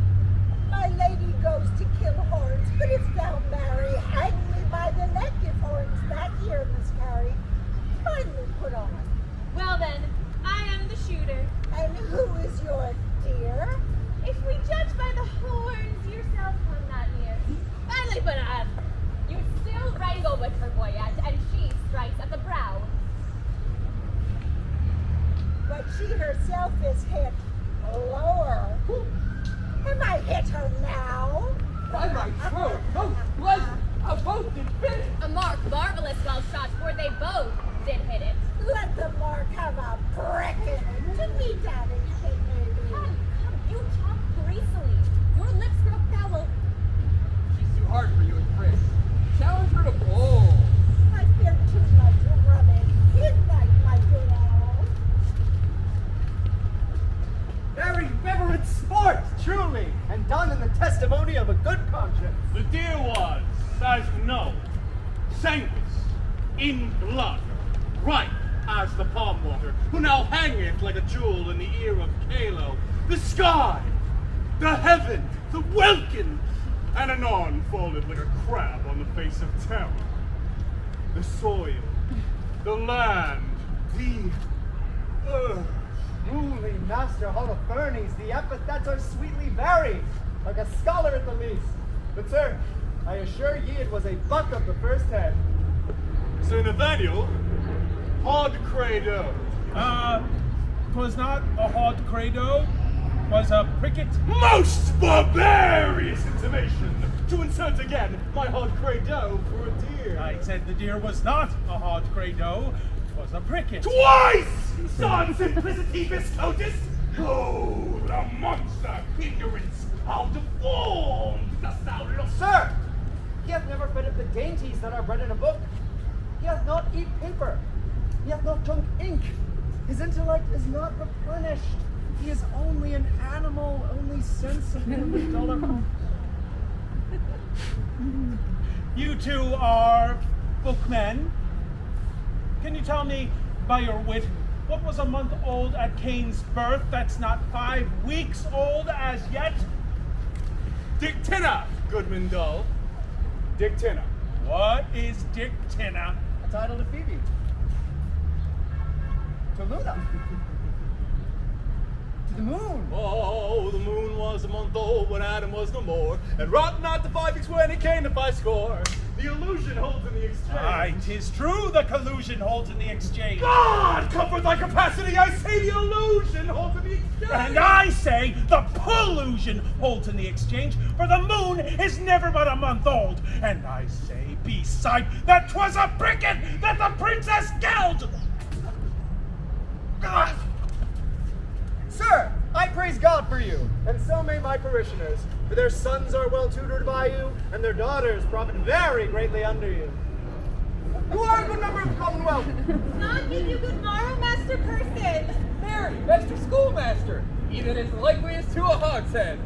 My lady goes to kill horns, but if thou marry, hang me by the neck if horns that year miscarry. Finely put on. Well then, I am the shooter. And who is your dear? If we judge by the horns, yourself come not near. Finely Ferdinand! You still wrangle with her, Boyette, and she strikes at the brow. But she herself is hit lower. Am I hit her now? By my throat, both pleasant, both did fit it. A mark marvelous well shot, for they both did hit it. Let the mark have a prick in it. To me, Daddy, Come, you talk greasily. Your lips grow foul. She's too hard for you in print. Challenge her to bowl. I fear too much rubbing. Midnight, my good owl. Very reverent sport, truly, and done in the testimony of a good conscience. The deer was, as you know, sanguis, in blood, ripe as the palm water, who now hangeth like a jewel in the ear of Halo. The sky, the heaven, the welkin, and anon folded like a crab on the face of terror. The soil, the land, the earth. Truly, Master Holofernes, the epithets are sweetly varied, like a scholar at the least. But sir, I assure ye it was a buck of the first head. Sir Nathaniel, hard credo. 'Twas not a hard credo, 'twas a pricket. Most barbarous intimation to insert again my hard credo for a deer. I said the deer was not a hard credo, 'twas a pricket. Twice! Son simplicity viscotis! Oh, the monster ignorance! How deformed dost thou look! Sir, he hath never fed up the dainties that are bred in a book. He hath not eat paper. He hath not drunk ink. His intellect is not replenished. He is only an animal, only sensible in the dollar. You two are bookmen. Can you tell me, by your wit, what was a month old at Cain's birth that's not 5 weeks old as yet? Dictina, Goodman Dull. Dictina. What is dictina? A title to Phoebe. To Luna. To the moon. Oh, the moon was a month old when Adam was no more, and wrought not the 5 weeks when it came to 5 score. The illusion holds in the exchange. Aye, 'tis true the collusion holds in the exchange. God, comfort thy capacity, I say the illusion holds in the exchange. And I say the pollution holds in the exchange, for the moon is never but a month old. And I say, beside, that 'twas a pricket that the princess galled. Sir, I praise God for you, and so may my parishioners, for their sons are well tutored by you, and their daughters profit very greatly under you. You are a good member of the Commonwealth. God give you good morrow, Master Person. Mary, Master Schoolmaster, even as likely as to a hogshead.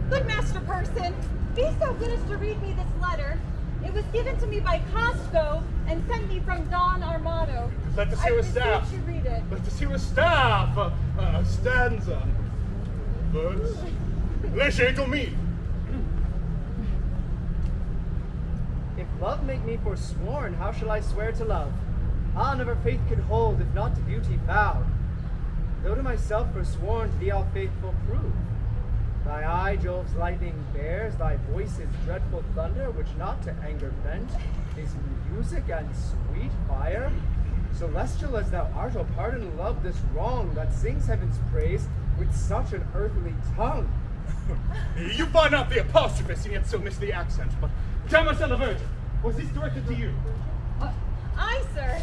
Good Master Person, be so good as to read me this letter. It was given to me by Costco and sent me from Don Armado. Let us hear a staff. I beseech you read it. Let us hear a staff. A stanza. Verse. Léger to me. If love make me forsworn, how shall I swear to love? Ah, never faith could hold, if not to beauty vowed. Though to myself forsworn, to thee I'll faithful prove. Thy eye Jove's lightning bears, thy voice is dreadful thunder, which not to anger bent, is music and sweet fire. Celestial as thou art, O pardon love this wrong that sings heaven's praise with such an earthly tongue. You find out the apostrophe, and yet so miss the accent. But, Damoiselle Virgin, was this directed to you? Aye, sir.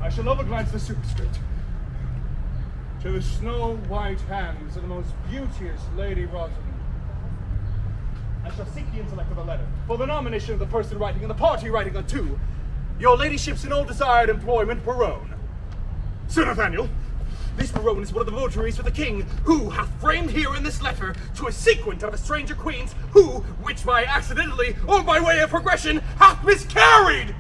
I shall overglance the superscript. To the snow-white hands of the most beauteous Lady Rosaline. I shall seek the intellect of a letter, for the nomination of the person writing and the party writing unto your ladyship's in all desired employment, Berowne. Sir Nathaniel, this Berowne is one of the votaries for the king, who hath framed here in this letter to a sequent of a stranger queen's, who, which by accidentally or by way of progression, hath miscarried.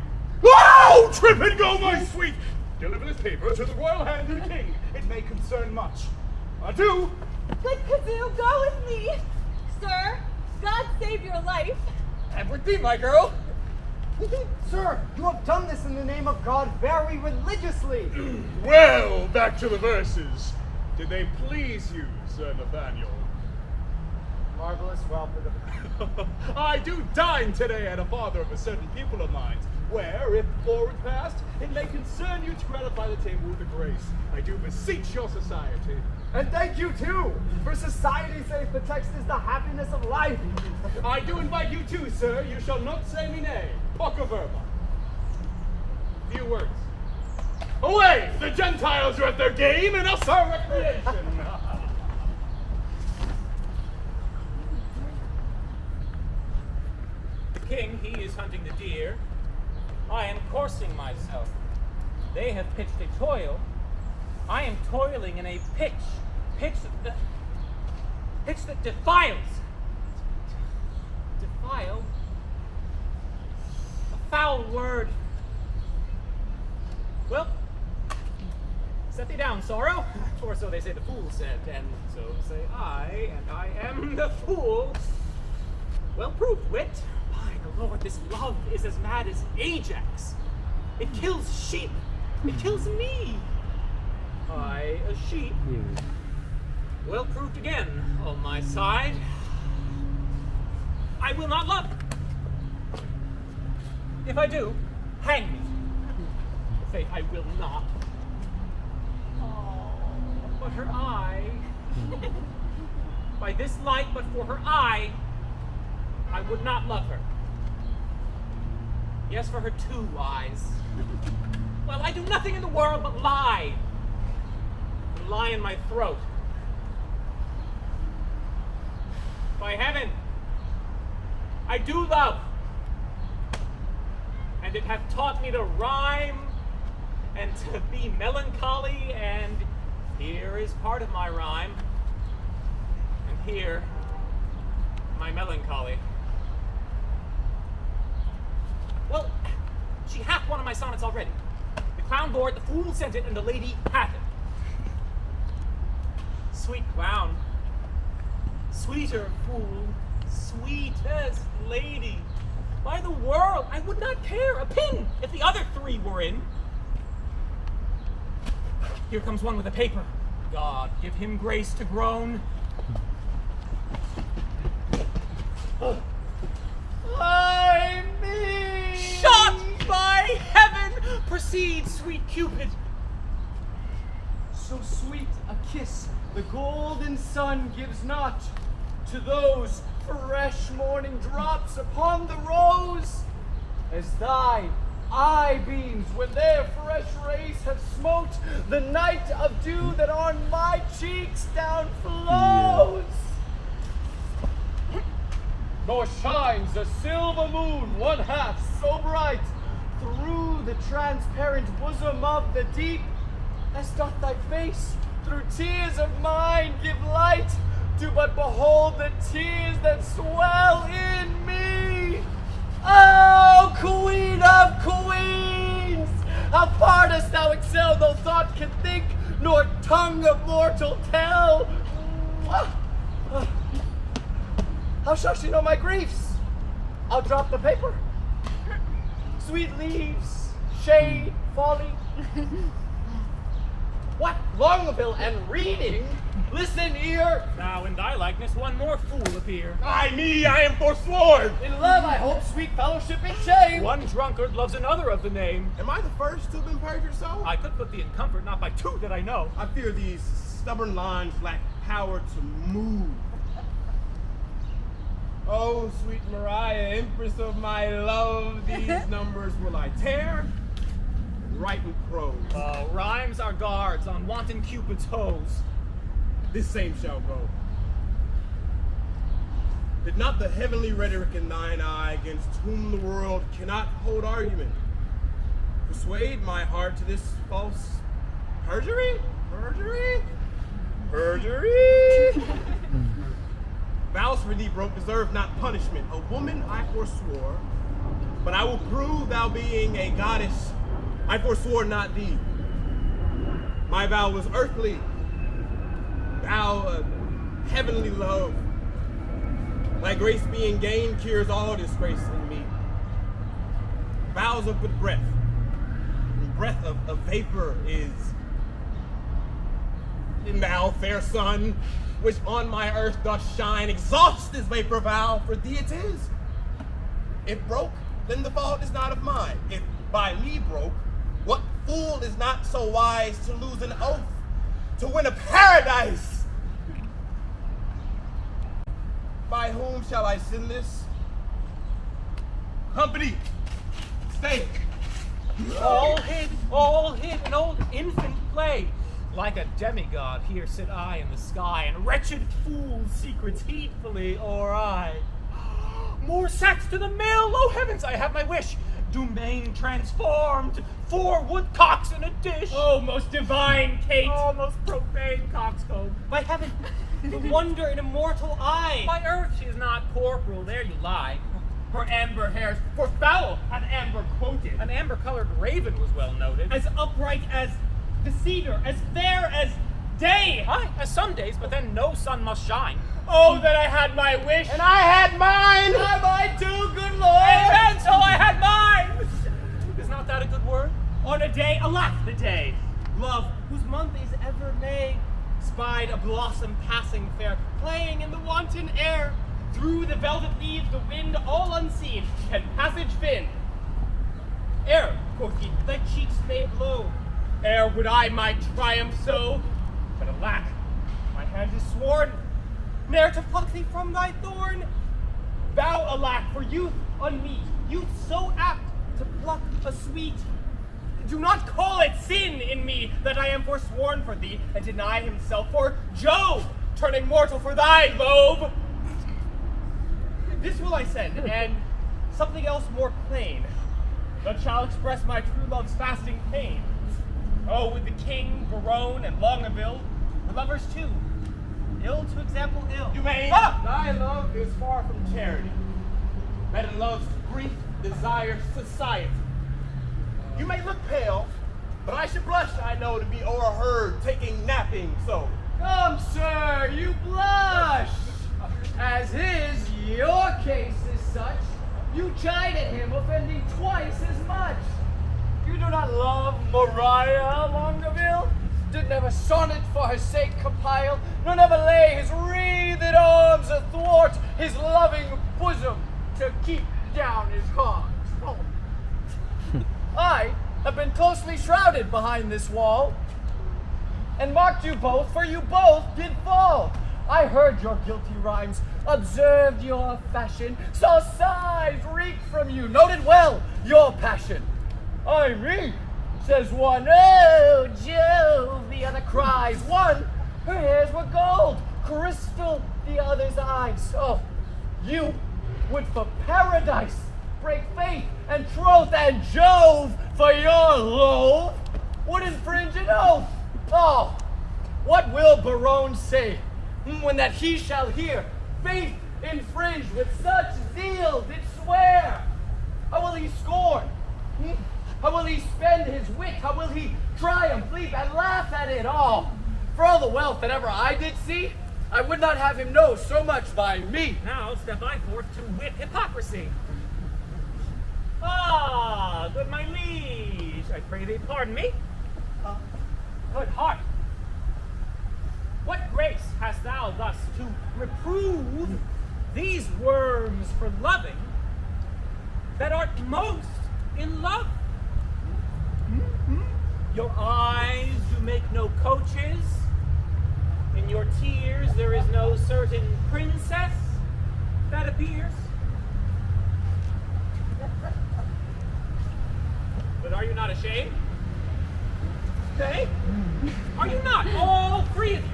Oh, trip and go, my sweet! Deliver this paper to the royal hand of the king. It may concern much. Adieu. Good Kazoo, go with me. Sir, God save your life. And with thee, my girl. Sir, you have done this in the name of God very religiously. Well, back to the verses. Did they please you, Sir Nathaniel? marvelous wealth of the I do dine today at a father of a certain pupil of mine, where, if forward past, it may concern you to gratify the table with a grace. I do beseech your society. And thank you too! For society's sake, the text is the happiness of life. I do invite you too, sir. You shall not say me nay. Poca verba. Few words. Away! The Gentiles are at their game, and us our recreation. The king, he is hunting the deer. I am coursing myself. They have pitched a toil. I am toiling in a pitch that defiles. Defile? A foul word. Well, set thee down, sorrow. For so they say the fool said, and so say I, and I am the fool. Well proved wit. By the Lord, this love is as mad as Ajax. It kills sheep. It kills me. I, a sheep. Well proved again on my side. I will not love. If I do, hang me. Faith, I will not. Oh, but her eye. By this light, but for her eye, I would not love her. Yes, for her 2 eyes. Well, I do nothing in the world but lie. Lie in my throat. By heaven, I do love. And it hath taught me to rhyme and to be melancholy, and here is part of my rhyme, and here my melancholy. Well, she hath one of my sonnets already. The clown bore it, the fool sent it, and the lady hath it. Sweet clown, sweeter fool, sweetest lady. By the world, I would not care a pin if the other 3 were in. Here comes one with a paper. God, give him grace to groan. I me! Shot by heaven! Proceed, sweet Cupid. So sweet a kiss the golden sun gives not to those fresh morning drops upon the rose, as thy eye beams when their fresh rays have smote the night of dew that on my cheeks down flows. Nor shines a silver moon 1/2 so bright through the transparent bosom of the deep, as doth thy face through tears of mine give light to but behold the tears that swell in me. Oh, Queen of Queens, how far dost thou excel, no thought can think, nor tongue of mortal tell. How shall she know my griefs? I'll drop the paper. Sweet leaves, shade, folly. What, Longaville and reading? Listen, ear. Now in thy likeness one more fool appear. I am forsworn. In love, I hope, sweet fellowship in shame. One drunkard loves another of the name. Am I the first to have been perjured so? I could put thee in comfort, not by 2 that I know. I fear these stubborn lines lack power to move. Oh, sweet Maria, empress of my love, these numbers will I tear, write with prose. Oh, rhymes are guards on wanton Cupid's hose. This same shall go. Did not the heavenly rhetoric in thine eye, against whom the world cannot hold argument, persuade my heart to this false perjury? Perjury? Perjury? Vows for thee broke deserve not punishment. A woman I forswore, but I will prove thou being a goddess. I forswore not thee. My vow was earthly, thou a heavenly love. Thy grace being gained cures all disgrace in me. Vows of but breath, and breath of vapor is. And thou, fair sun, which on my earth doth shine, exhaust this vapor vow, for thee it is. If broke, then the fault is not of mine. If by me broke, what fool is not so wise to lose an oath, to win a paradise? By whom shall I send this? Company, stay. All hid, an old infant play. Like a demigod, here sit I in the sky, and wretched fools secrets heedfully o'er I. More sacks to the mill, oh heavens, I have my wish. Domain transformed, 4 woodcocks in a dish. Oh, most divine Kate! Oh, most profane coxcomb. By heaven, the wonder in immortal eye! By earth, she is not corporal, there you lie. Her amber hairs, for foul hath amber quoted. An amber-colored raven was well noted. As upright as the cedar, as fair as day! Aye, as some days, but then no sun must shine. Oh, that I had my wish! And I had mine! Am I too, good Lord? Amen, so I had mine! Is not that a good word? On a day, alas the day, love, whose month is ever May, spied a blossom passing fair, playing in the wanton air. Through the velvet leaves the wind, all unseen, can passage fin. Ere, quoth he, thy cheeks made low, ere would I my triumph sow. But alack, my hand is sworn, ne'er to pluck thee from thy thorn. Vow, alack, for youth unmeet, youth so apt to pluck a sweet. Do not call it sin in me that I am forsworn for thee, and deny himself for Jove, turning mortal for thy lobe. This will I send, and something else more plain, that shall express my true love's fasting pain. Oh, with the king, Berowne, and Longaville, the lovers too, ill to example ill. You may. Thy love is far from charity. That in love's grief desires society. You may look pale, but I should blush, I know, to be o'erheard taking napping so. Come, sir, you blush! As his, your case is such, you chided him, offending twice as much. You do not love Maria Longaville? Did never sonnet for her sake compile, nor never lay his wreathed arms athwart his loving bosom to keep down his heart. Oh. I have been closely shrouded behind this wall, and marked you both, for you both did fall. I heard your guilty rhymes, observed your fashion, saw sighs reek from you, noted well your passion. I me, says one, oh Jove, the other cries. One, her hairs were gold, crystal, the other's eyes. Oh, you would for paradise break faith and troth, and Jove for your loathe would infringe an oath. Oh, what will Berowne say when that he shall hear faith infringed with such zeal did swear? How will he scorn? How will he spend his wit? How will he triumph, leap, and laugh at it all? For all the wealth that ever I did see, I would not have him know so much by me. Now step I forth to wit hypocrisy. Ah, good my liege, I pray thee pardon me. Good heart, what grace hast thou thus to reprove these worms for loving that art most in love? Your eyes do make no coaches, in your tears there is no certain princess that appears. But are you not ashamed? Hey? Are you not, all three of you,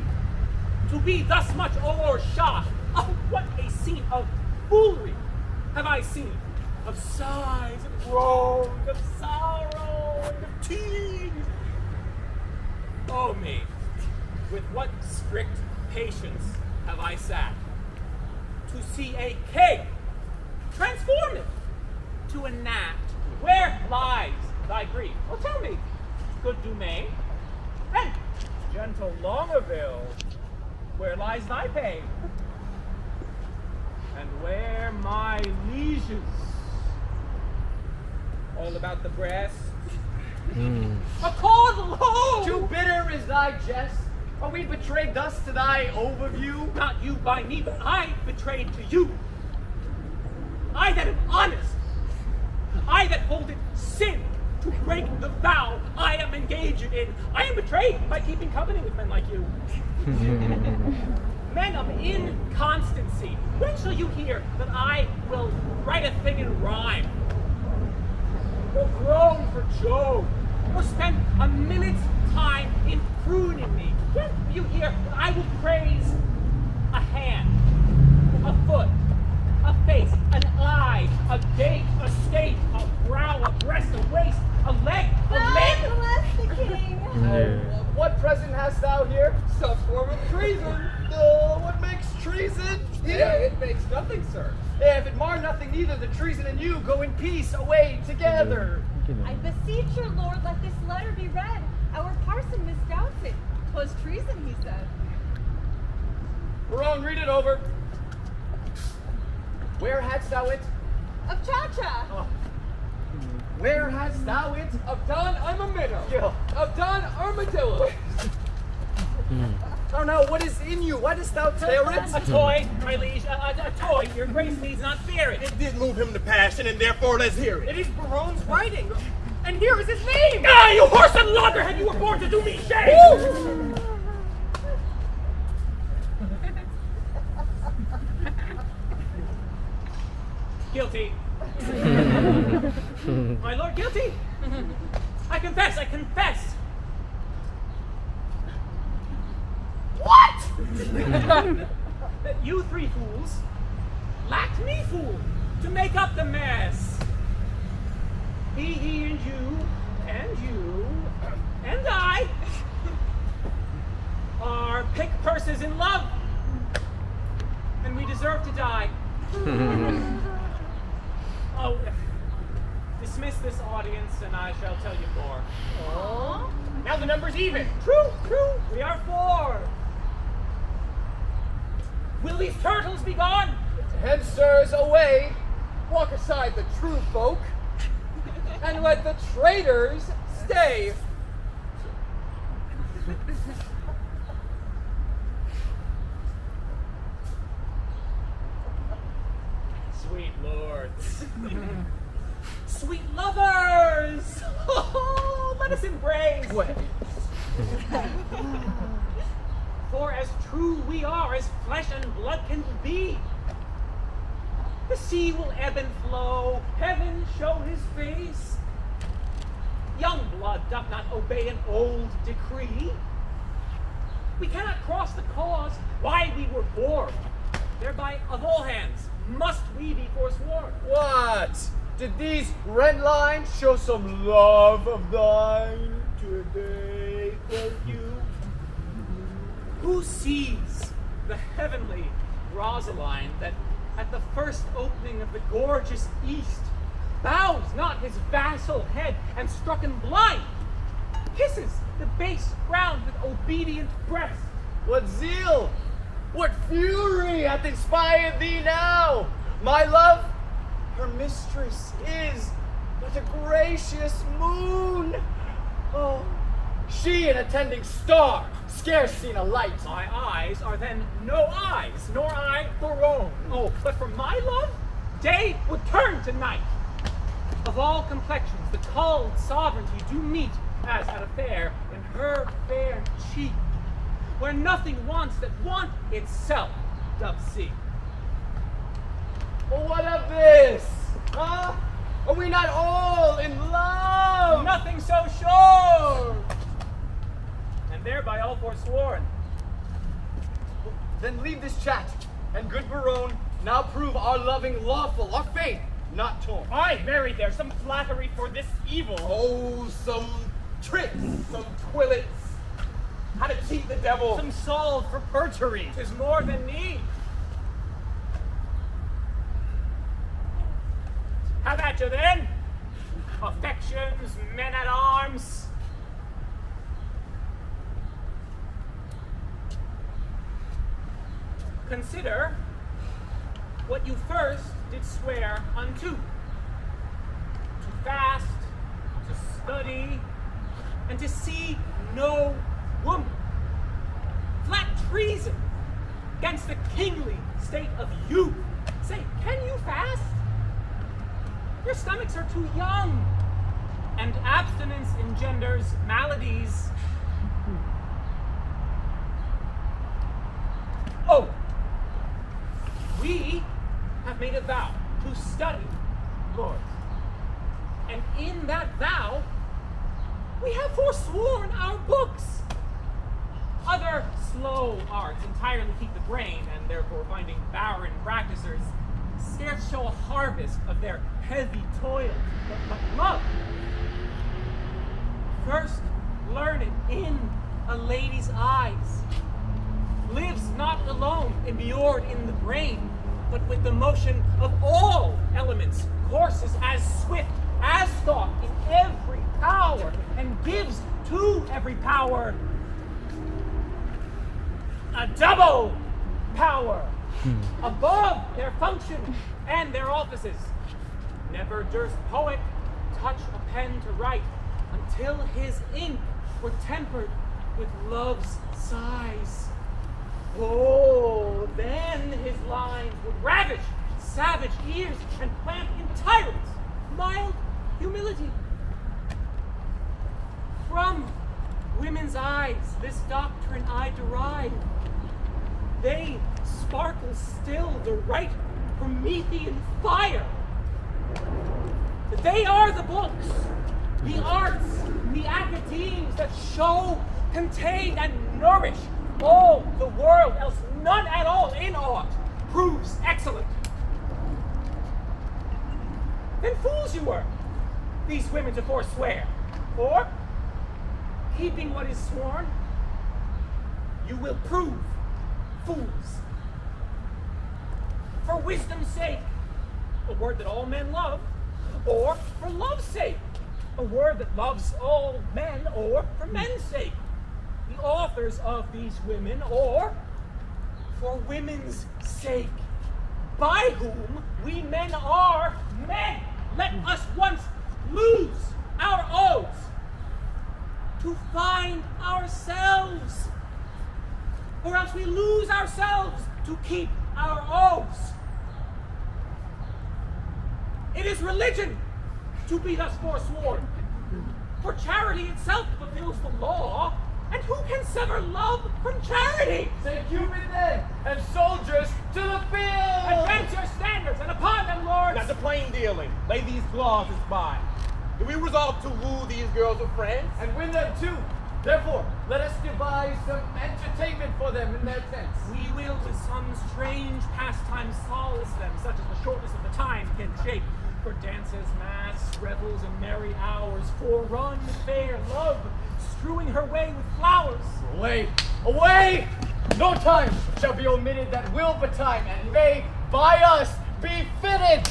to be thus much o'ershot? Oh, what a scene of foolery have I seen, of sighs and groans, of sorrow and of tears. Oh me, with what strict patience have I sat to see a cake transformed to a gnat. Where lies thy grief? Well, tell me, good Dumaine, and gentle Longaville, where lies thy pain? And where my lieges? All about the breast. A cause low! Too bitter is thy jest, Are we betrayed thus to thy overview? Not you by me, but I betrayed to you. I that am honest. I that hold it sin to break the vow I am engaged in. I am betrayed by keeping company with men like you. Men of inconstancy. When shall you hear that I will write a thing in rhyme? Or groan for joy? Or spend a minute's time in pruning me? When you hear that I will praise a hand, a foot, a face, an eye, a gait, a state, a brow, a breast, a waist, a leg, a limb? Bless the king! What present hast thou here? Some form of treason. What makes treason Yeah, here? it makes nothing, sir. If it mar nothing, neither the treason and you go in peace away together. I beseech your lord, let this letter be read. Our parson misdoubts it. 'Twas treason, he said. Berowne, read it over. Where hadst thou it? Of Cha-Cha. Where hadst thou it? Of Don Armamento. Yeah. Of Don Armadillo. Oh no, what is in you? Why dost thou tear A it? toy, my liege, a toy. Your grace needs not fear it. It did move him to passion, and therefore let's hear it. It is Berowne's writing. And here is his name! Ah, you horse and loggerhead! You were born to do me shame! Guilty. My lord, guilty! I confess, I confess! What? That you three fools lacked me, fool, to make up the mess. He, and you, and I are pick purses in love, and we deserve to die. Oh, dismiss this audience, and I shall tell you more. Oh? Now the number's even. True, we are 4. Will these turtles be gone? Hence, sirs, away. Walk aside the true folk. And let the traitors stay. Sweet lords. Sweet lovers! Oh, let us embrace. For as true we are as flesh and blood can be. The sea will ebb and flow, heaven show his face. Young blood doth not obey an old decree. We cannot cross the cause why we were born. Thereby, of all hands, must we be forsworn. What? Did these red lines show some love of thine today, quoth you? Who sees the heavenly Rosaline that at the first opening of the gorgeous east bows not his vassal head and strucken blind, kisses the base ground with obedient breast? What zeal, what fury hath inspired thee now? My love, her mistress is but a gracious moon. Oh, she an attending star, scarce seen a light. My eyes are then no eyes, nor I Berowne. Oh, but for my love, day would turn to night. Of all complexions, the culled sovereignty do meet, as at a fair, in her fair cheek, where nothing wants that want itself doth seek. Well, what of this? Huh? Are we not all in love? Nothing so sure, and thereby all forsworn. Then leave this chat, and good Berowne, now prove our loving lawful, our faith not torn. Aye, marry there, some flattery for this evil. Oh, some tricks, some twillets. How to cheat the devil. Some solve for perjury. 'Tis more than need. Have at you then, affections, men at arms. Consider what you first did swear unto: to fast, to study, and to see no woman. treason against the kingly state of youth. Say, can you fast? Your stomachs are too young, and abstinence engenders maladies. Oh, we have made a vow to study, Lord. And in that vow, we have forsworn our books. Other slow arts entirely keep the brain, and therefore finding barren practicers scarce show a harvest of their heavy toil. But love, first learn it in a lady's eyes, lives not alone immured in the brain, but with the motion of all elements, courses as swift as thought in every power, and gives to every power a double power above their function and their offices. Never durst poet touch a pen to write until his ink were tempered with love's sighs. Oh, then his lines would ravish savage ears and plant in tyrants mild humility. From women's eyes this doctrine I derive. They sparkle still the right Promethean fire. They are the books, the arts, the academies that show, contain, and nourish all the world, else none at all in aught proves excellent. Then fools you were, these women to forswear, for, keeping what is sworn, you will prove fools. For wisdom's sake, a word that all men love, or for love's sake, a word that loves all men, or for men's sake, the authors of these women, or for women's sake, by whom we men are men. Let us once lose our oaths to find ourselves, or else we lose ourselves to keep our oaths. It is religion to be thus forsworn, for charity itself fulfills the law, and who can sever love from charity? Say Cupid then, and soldiers to the field! Advance your standards, and upon them, lords! Not the plain dealing. Lay these clauses by. Do we resolve to woo these girls with friends? And win them too. Therefore, let us devise some entertainment for them in their tents. We will with some strange pastime solace them, such as the shortness of the time can shape. For dances, masks, revels, and merry hours, forerun fair love, strewing her way with flowers. Away! Away! No time shall be omitted that will betime, and may by us be fitted!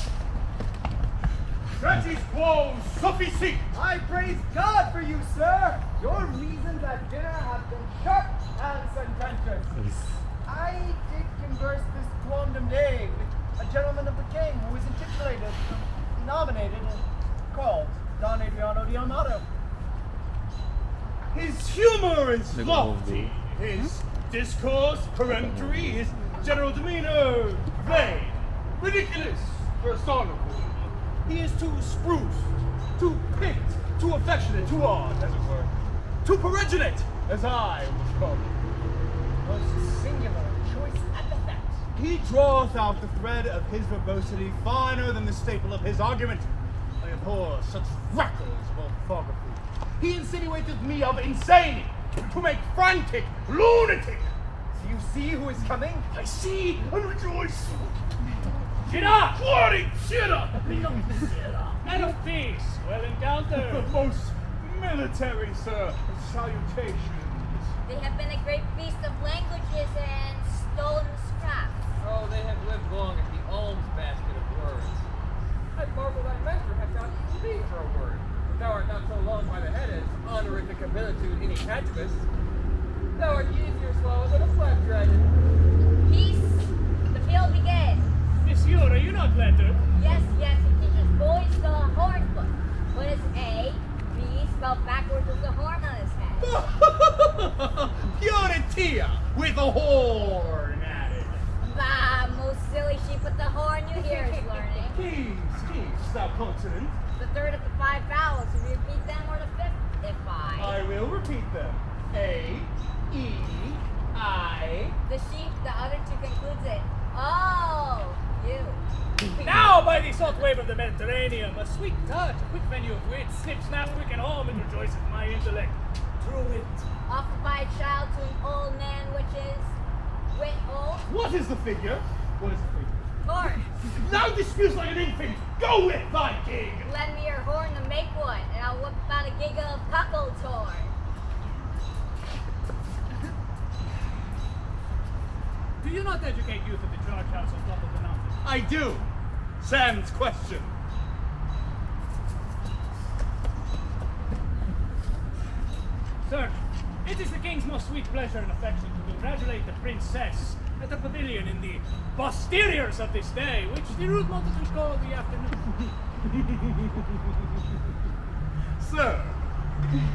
Regis quo suffici! I praise God for you, sir. Your reasons at dinner have been sharp and sententious. I did converse this quondam day with a gentleman of the king who is intitulated, nominated, and called Don Adriano di Amato. His humor is lofty, his discourse peremptory, his general demeanor vain, ridiculous, personical. He is too spruce, too picked, too affectionate, too odd, as it were, too peregrinated, as I would call it. Most singular choice epithet. He draweth out the thread of his verbosity finer than the staple of his argument. I abhor such rattles of orthography. He insinuateth me of insane, to make frantic, lunatic. Do you see who is coming? I see and rejoice. Get up! Bloody shit up! And of peace, well encountered. Most military, sir. Salutations. They have been a great feast of languages and stolen scraps. Oh, they have lived long at the alms basket of words. I marvel thy master hath not used thee for a word. Thou art not so long by the head as honorific abilitude in ecativus. Thou art easier swallowed than a flapdragon. Peace, the field begins. Monsieur, are you not lettered? Yes, it teaches boys the horn book. What is A? B spelled backwards with the horn on his head. Purity tortilla with a horn added. Bah, most silly sheep with the horn you hear is learning. Keys, thou consonant. The third of the 5 vowels, will you repeat them, or the 5th if I will repeat them. A, E, I. The sheep, the other 2 concludes it. Oh, you. Now, by the salt wave of the Mediterranean, a sweet touch, a quick venue of wit, snip, snap, quick and home, and rejoices my intellect. True wit. Offered by a child to an old man, which is wit old. What is the figure? What is the figure? Horn. Now disputes like an infant. Go with thy king. Lend me your horn to make one, and I'll whip out a giggle of cuckold's horn. Do you not educate youth at the charge house on top of the mountain? I do. Sans question. Sir, it is the king's most sweet pleasure and affection to congratulate the princess at the pavilion in the posteriors of this day, which the rude multitude call the afternoon. Sir,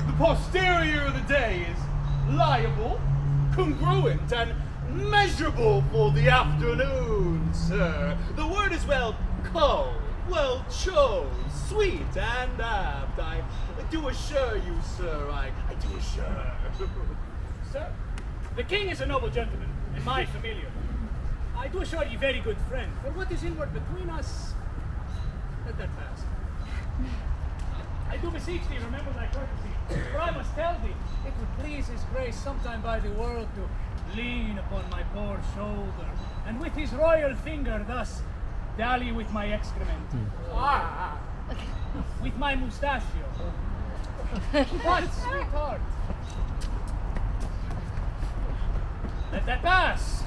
the posterior of the day is liable, congruent, and measurable for the afternoon, sir. The word is well chose, sweet and apt. I do assure you, sir, I do assure. Sir, the king is a noble gentleman, and my familiar. I do assure you very good friend, but what is inward between us, let that pass. I do beseech thee, remember thy courtesy, for I must tell thee, it would please his grace sometime by the world to lean upon my poor shoulder, and with his royal finger thus dally with my excrement. With my mustachio. What, sweetheart? Let that pass.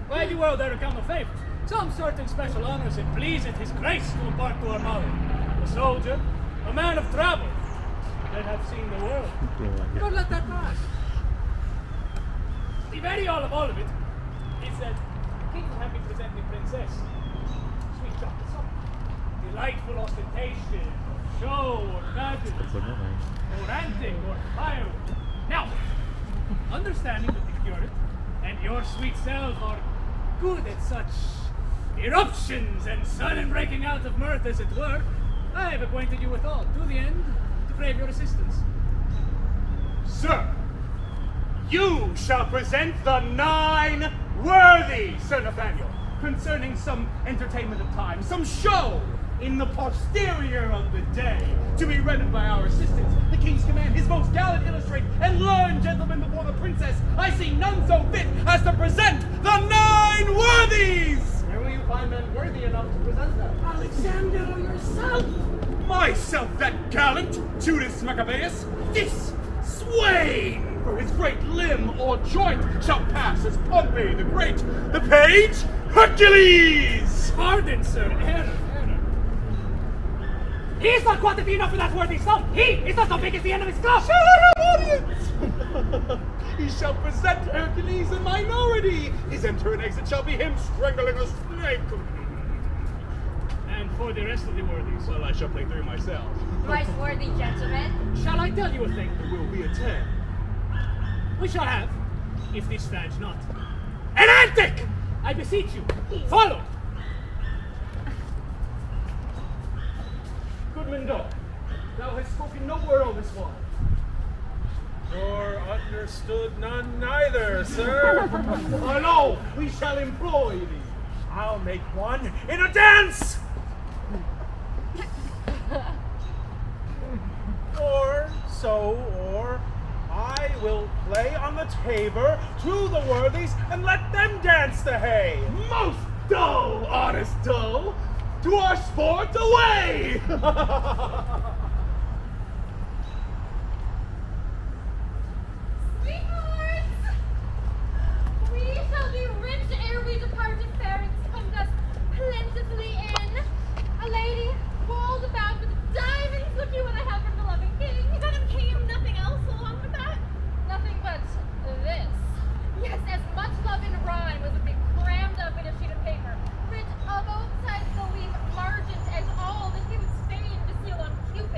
By the world there come no favors. Some certain special honors it pleaseth his grace to impart to our mother. A soldier, a man of travel, that have seen the world. But let that pass. The very all of it is that king will have me present the princess. Sweet chocolate supper. Delightful ostentation, or show, or pageant, or antic, or firework. Now, understanding that the curate and your sweet self are good at such eruptions and sudden breaking out of mirth as it were, I have acquainted you with all, to the end to crave your assistance. Sir, you shall present the 9 worthy, Sir Nathaniel, concerning some entertainment of time, some show in the posterior of the day, to be rendered by our assistants. The king's command, his most gallant illustrate, and learned gentlemen before the princess. I see none so fit as to present the 9 worthies! Where will you find men worthy enough to present them? Alexander yourself! Myself, that gallant Judas Maccabeus, this swain, for his great limb or joint shall pass as Pompey the Great, the page Hercules! Pardon, sir, error. He is not quantity enough for that worthy sum. He is not so big as the end of his club. Shall I have audience? He shall present Hercules a minority. His enter and exit shall be him strangling a snake. And for the rest of the worthies, Well, I shall play 3 myself. Thrice worthy gentlemen. shall I tell you a thing? There will be a 10. We shall have, if this fadge not, an antic! I beseech you, follow! Goodman Dog, thou hast spoken no word on this one. Nor understood none neither, sir. I know, we shall employ thee. I'll make one in a dance! or I will play on the tabor to the worthies and let them dance the hay. Most dull, honest dull! To our sport away! Sweethearts! We shall be rich ere we depart to fair and come thus plentifully in. A lady walled about with diamonds, look you what I have from the loving king. And came nothing else along with that? Nothing but this. Yes, as much love in rhyme as would be crammed up in a sheet of paper. Print of both sides so we've margins and all that he was fain to seal on cute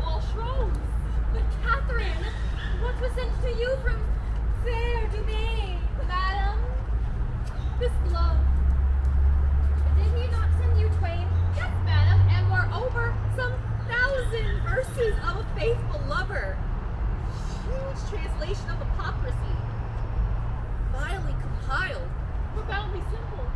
all shows. But Catherine, what was sent to you from fair domain? Madam, this glove. Did he not send you twain? Yes, madam, and moreover, some 1,000 verses of a faithful lover. Huge translation of hypocrisy. Vilely compiled, profoundly simple.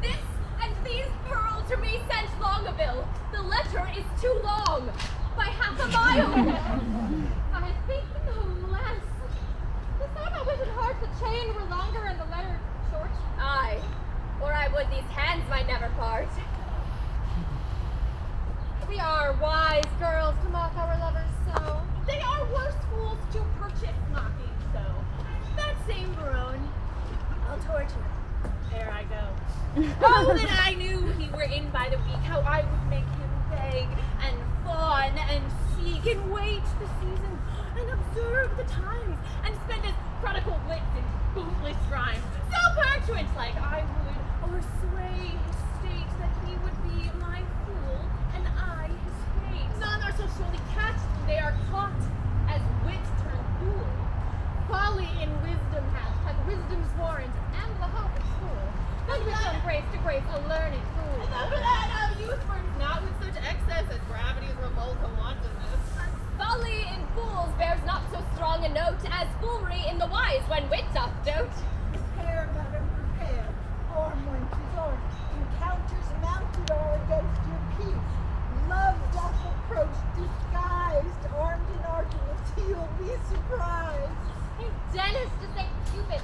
This and these pearls to me sent long ago. The letter is too long, by half a mile. I think no less. The thought I wished hard the chain were longer and the letter short. Aye, or I would these hands might never part. We are wise girls to mock our lovers so. They are worse fools to purchase mocking so. That same Berowne, I'll torture him. There I go. Oh, that I knew he were in by the week, how I would make him beg and fawn and seek and wait the season and observe the times and spend his prodigal wits in bootless rhymes. So parchment like I would o'ersway his state that he would be my fool and I his fate. None are so surely catched when they are caught as wit turned fool. Folly in wisdom hath wisdom's warrant and the hope of school. But with some grace to grace a learned fool. The blood of youth burns not with such excess as gravity's revolt to wantonness. Folly in fools bears not so strong a note as foolery in the wise when wit doth dote. Prepare, madam, prepare. Arm wenches, arm. Encounters mounted are against your peace. Love doth approach disguised, armed in arguments. You'll be surprised. Hey, Dennis, to say Cupid,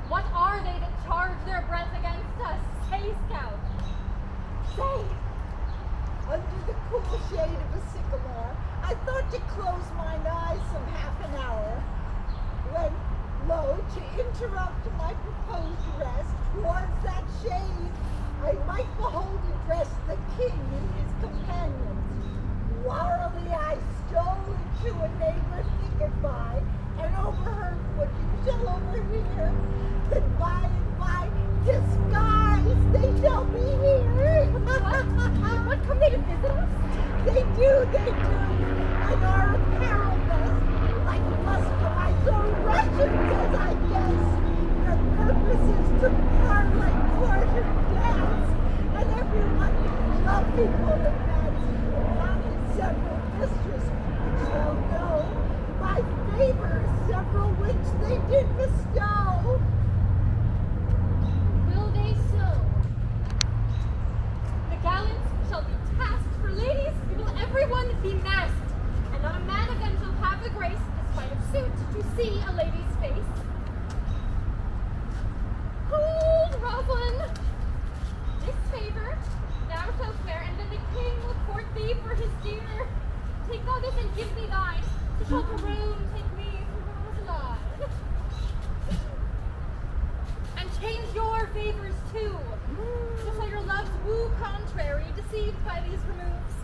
what are they that charge their breath against us? Say, Scout. Say, under the cool shade of a sycamore, I thought to close mine eyes some half an hour, when, lo, to interrupt my proposed rest was that shade. I might behold address the king and his companions. Warily I stole into a neighbor thicket by, and overheard what you shall overhear. Then by and by, disguised, they shall be here. What come they to visit us? They do, and are apparel best, like Muscovites or Russians, as I guess. Their purpose is to parlay, court, and dance, and everyone loving will advance, mounted several mistresses, which shall know, by favors several which they did bestow. Will they so? The gallants shall be tasked for ladies, will everyone be masked, and not a man again shall have the grace, despite of suit, to see a lady's face. Hold, Rosaline! This favor thou shalt swear, and then the king will court thee for his dear. Take thou this and give me thine, to shall Berowne take me for Rosaline. And change your favors too, just so your love's woo contrary, deceived by these removes.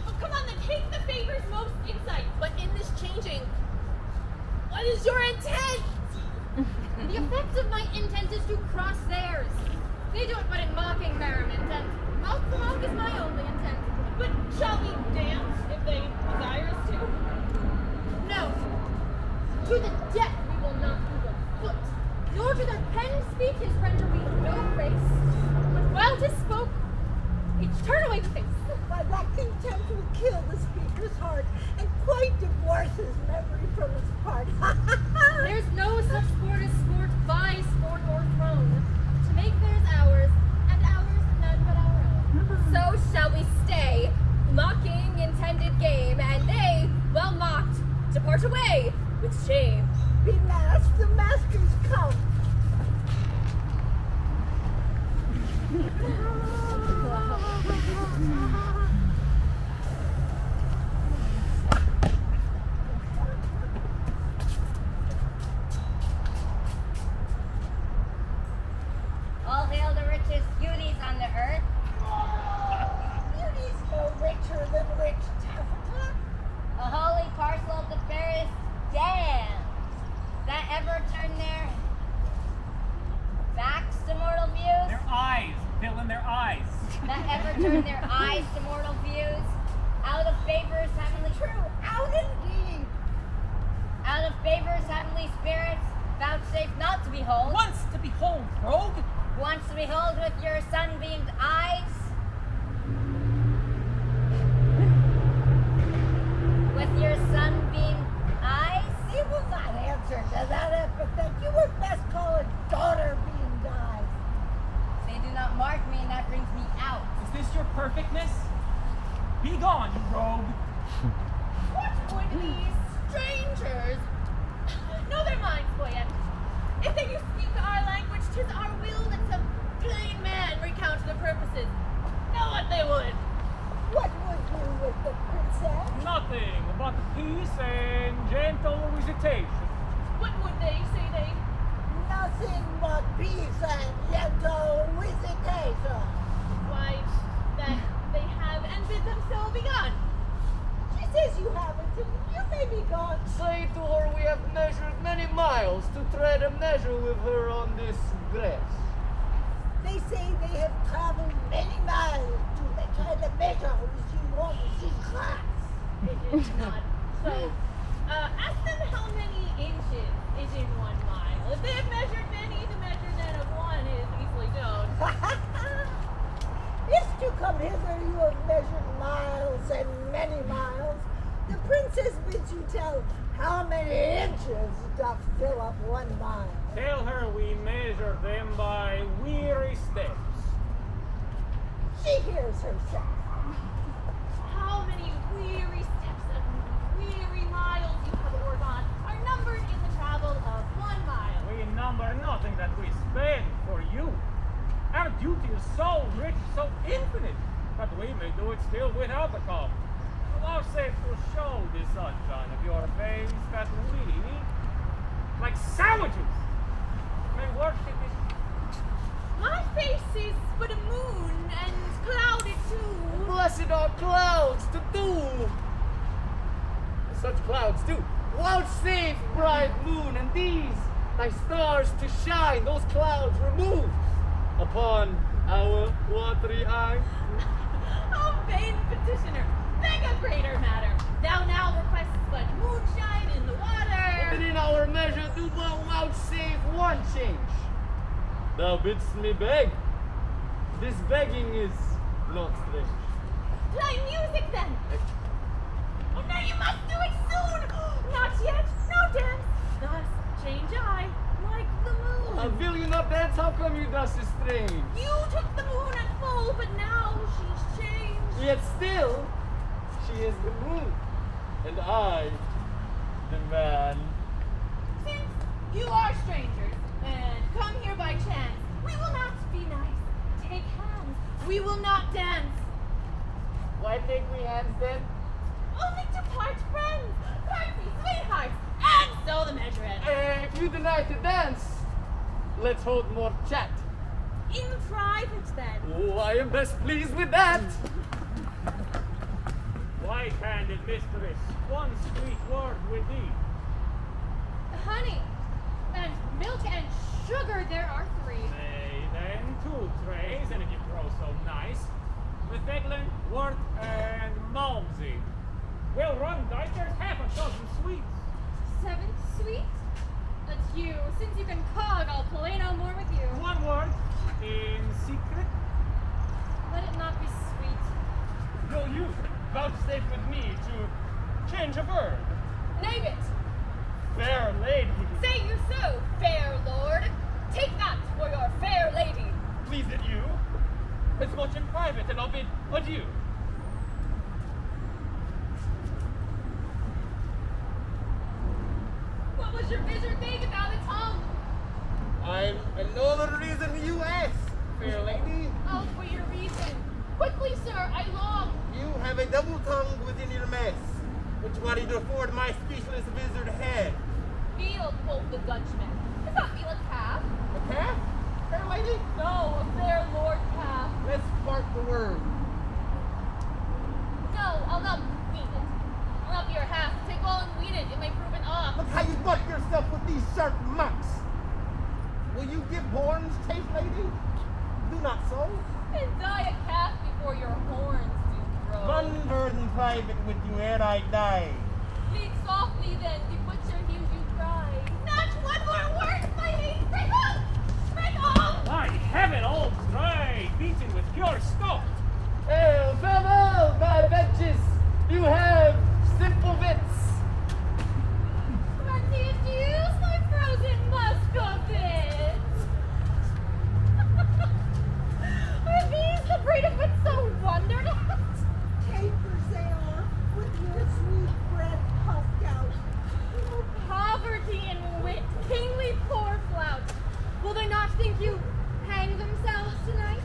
Oh, come on, then take the favors most insight. But in this changing, what is your intent? The effect of my intent is to cross theirs. They do it but in mocking merriment, and mouth to mouth is my only intent. But shall we dance if they desire us to? No, to the death we will not move a foot, nor to their penned speeches render we no grace. But while 'tis spoke, each turn away the face. By that contempt will kill the speaker's heart, and quite divorce his memory from his part. There's no such sport as sport by sport or throne, to make theirs ours, and ours none but our own. So shall we stay, mocking intended game, and they, well mocked, depart away with shame. Be masked, the maskers come. All hail the richest beauties on the earth. Beauty's no richer than rich taffeta. A holy parcel of the fairest dams that ever turn their backs to mortal views. Their eyes, fill in their eyes. That ever turn their eyes to mortal behold? Once to behold, rogue. Once to behold with your sunbeamed eyes? With your sunbeamed eyes? He will not answer to that epithet. You would best call it daughter-beamed eyes. They do not mark me, and that brings me out. Is this your perfectness? Be gone, you rogue. What would these strangers know their minds, Boyette? If they do speak our language, 'tis our will that some plain man recount their purposes. Know what they would. What would you with the princess? Nothing but peace and gentle visitation. What would they, say they? Nothing but peace and gentle visitation. Why, that they have and bid them so begun. She says you haven't, and you may be gone. Say to her we have measured many miles to tread a measure with her on this grass. They say they have traveled many miles to try to measure with you on this grass. It is not. So, ask them how many inches is in 1 mile. If they have measured many, the measure then of one is easily known. If to come hither you have measured miles and many miles, the princess bids you tell how many inches doth fill up 1 mile. Tell her we measure them by weary steps. She hears herself. How many weary steps and weary miles you have orgone are numbered in the travel of 1 mile. We number nothing that we spend for you. Our duty is so rich, so infinite, that we may do it still without the cost. Vouchsafe to show the sunshine of your face that we, like sandwiches, may worship it. My face is but a moon and clouded too. Blessed are clouds to do. Such clouds do. Vouchsafe, bright moon, and these thy stars to shine, those clouds remove upon our watery eye. O vain petitioner, beg a greater matter. Thou now requestest but moonshine in the water. And in our measure do thou vouchsafe one change. Thou bidst me beg. This begging is not strange. Play music then. Oh no, you must do it soon. Not yet, no dance. Thus change I, like the moon. Will you not dance? How come you thus strange? You took the moon at full, but now she's changed. Yet still, she is the moon, and I, the man. Since you are strangers and come here by chance, we will not be nice. Take hands. We will not dance. Why take we hands then? Only to part friends, party, sweethearts, and so the measure ends. If you deny to dance, let's hold more chat. In private then. Oh, I am best pleased with that. White-handed mistress, one sweet word with thee. Honey, and milk and sugar, there are 3. Nay, then 2 trays, and if you grow so nice, with Eglin, Wort, and Malmsey. Well run, Dykers, half a dozen sweets. 7 sweet? That's you. Since you can cog, I'll play no more with you. 1 word, in secret. Let it not be sweet. Will you vouchsafe with me to change a verb? Name it. Fair lady. Say you so, fair lord. Take that for your fair lady. Please it you. It's much in private, and I'll bid adieu. What was your wizard thing about its tongue? I know the reason you ask, fair lady. Oh, for your reason. Quickly, sir, I long. You have a double tongue within your mess, which what he'd afford my speechless wizard head. Feel, quoth the Dutchman. Does not feel a calf? A calf? Fair lady? No, a fair lord calf. Let's spark the word. No, I'll not wean it. I'll not be your half. Take all and wean it. It may prove an off. Look how you butt yourself with these sharp mucks. Will you give horns, chaste lady? Do not so. And die a calf before your horns do grow. One word in private with you ere I die. Speak softly then, the butcher hears you cry. Not one more word, my lady. have it all dry, beaten with pure salt. Hail, farewell, my benches! You have simple wits. What do you use my frozen muscovits? Are these the breed of wits so wondered at? Capers they are, with your sweet breath puffed out. Oh, poverty and wit, kingly poor flout. Will they not think you hang themselves tonight?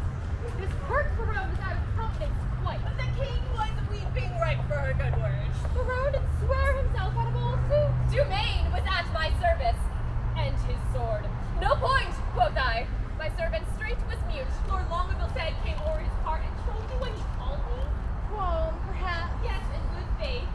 This hurt Berowne is out of countenance quite. The king was weeping right for her good words. Berowne did swear himself out of all suit. Dumaine was at my service, and his sword. No point, quoth I. My servant straight was mute. Lord Longaville said came o'er his part and told you what he called me. Qualm, perhaps. Yes, in good faith.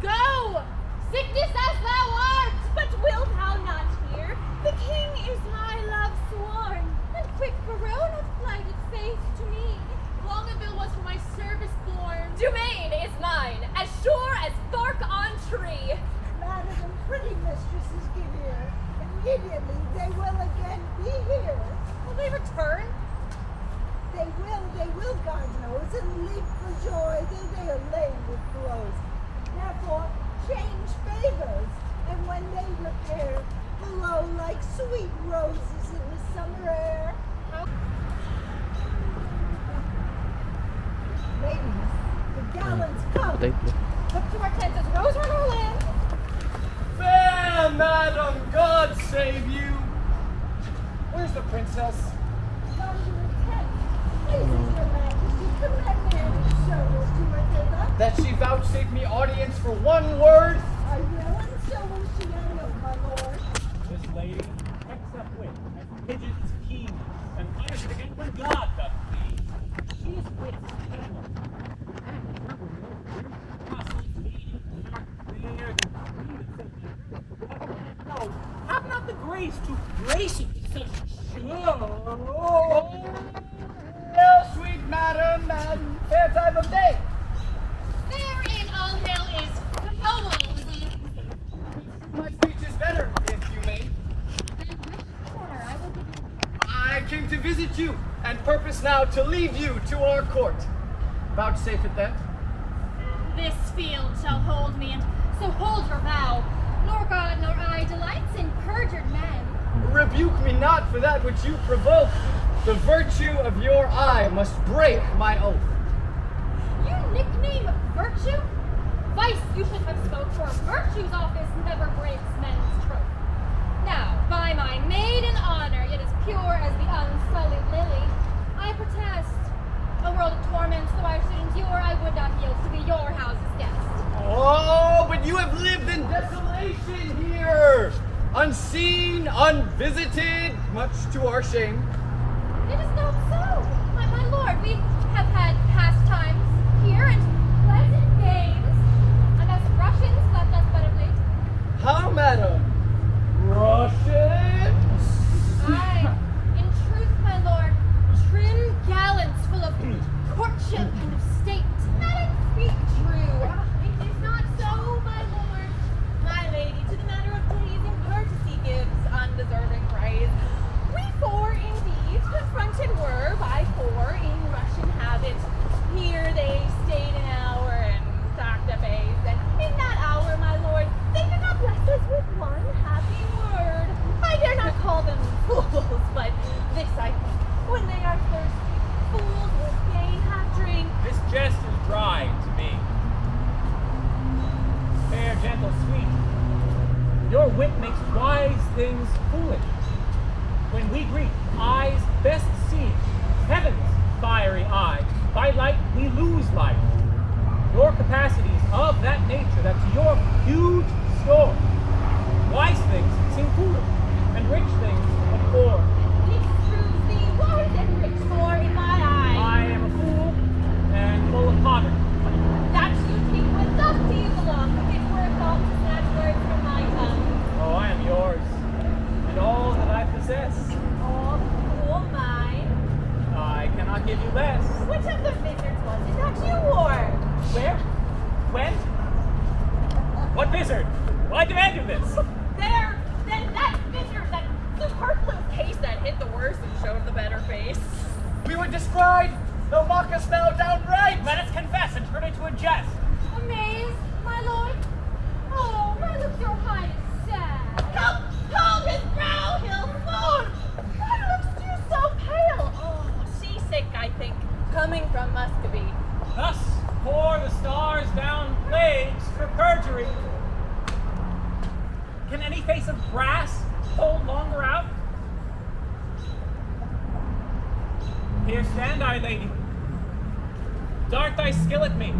Go! Sickness as thou art! But wilt thou not hear? The king is my love sworn, and quick Berowne hath plighted faith to me. Longaville was for my service born. Dumaine is mine, as sure as bark on tree. Madam and pretty mistresses give ear. Immediately they will again be here. Will they return? They will, God knows, and leap for joy, though they are lame with blows. Therefore, change favors, and when they repair, blow like sweet roses in the summer air. Ladies, the gallants come. Look to our tents as rose on our land. Fair madam, God save you. Where's the princess? Come to the tent. Please, your majesty, command me and show us to her thither. That she vouchsafe me audience for one word? I will, and so will she, I know, my lord. This lady pecks up wit, and pigeons keen, and utters it again when God doth plead. She is wit's animal, and never will muscles leading, dark, clear, no, have not the grace to grace it with such show. Well, sweet madam, and fair time of day. There in all hill is Poems. My speech is better, if you may. Corner, I will give you. I came to visit you, and purpose now to leave you to our court. Vouchsafe it then. This field shall hold me, and so hold your vow. Nor God nor I delights in perjured men. Rebuke me not for that which you provoke. The virtue of your eye must break my oath. You nickname virtue? Vice you should have spoke, for virtue's office never breaks men's troth. Now, by my maiden honor, yet as pure as the unsullied lily, I protest. A world of torments, though I should endure, I would not yield to be your house's guest. Oh, but you have lived in desolation here, unseen, unvisited, much to our shame. It is not so, my lord. We have had pastimes here and pleasant games, and as Russians left us but of late. How, madam? Russians? Aye, in truth, my lord, trim gallants full of courtship and of state. Madam, speak true. It is not so, my lord. My lady, to the matter of pleasing courtesy gives undeserving praise. We four, indeed, confronted were by four in Russian habit. Here they stayed an hour and talked a base, and in that hour, my lord, they did not bless us with one happy word. I dare not call them fools, but this I think, when they are thirsty, fools will gain half drink. This jest is dry to me. Fair, gentle, sweet, your wit makes wise things foolish. When we greet, eyes best see, heaven's fiery eye, by light we lose life. Your capacities of that nature that to your huge store, wise things seem foolish, and rich things abhor. This proves thee wise and rich for in my eye. I am a fool, and full of poverty. That you think would thus to you belong, if it were thought to snatch words from my tongue. Oh, I am yours, and all that I possess. All fool mine. I cannot give you less. Which of the wizards was it that you wore? Where? When? What wizard? Why demand you this? There, then that wizard that The heartless case that hit the worst and showed the better face. We were described. They'll mock us now downright. Let us confess and turn it to a jest. Amazed, my lord? Oh, my looks your highness sad. Hold his brow, he'll swoon! Why looks you so pale? Oh, seasick, I think, coming from Muscovy. Thus pour the stars down plagues for perjury. Can any face of brass hold longer out? Here stand I, lady. Dart thy skill at me.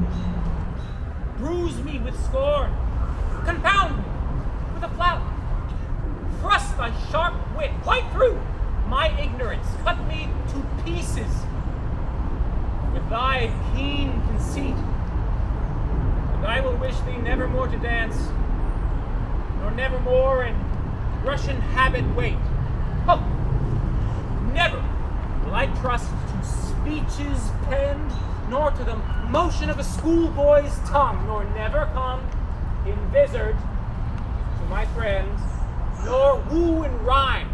Bruise me with scorn. Confound me with a flout. Thrust thy sharp wit right through my ignorance. Cut me to pieces with thy keen conceit. And I will wish thee never more to dance, nor never more in Russian habit wait. Oh, never will I trust to speeches penned, nor to the motion of a schoolboy's tongue, nor never come in vizard to my friends, nor woo in rhyme,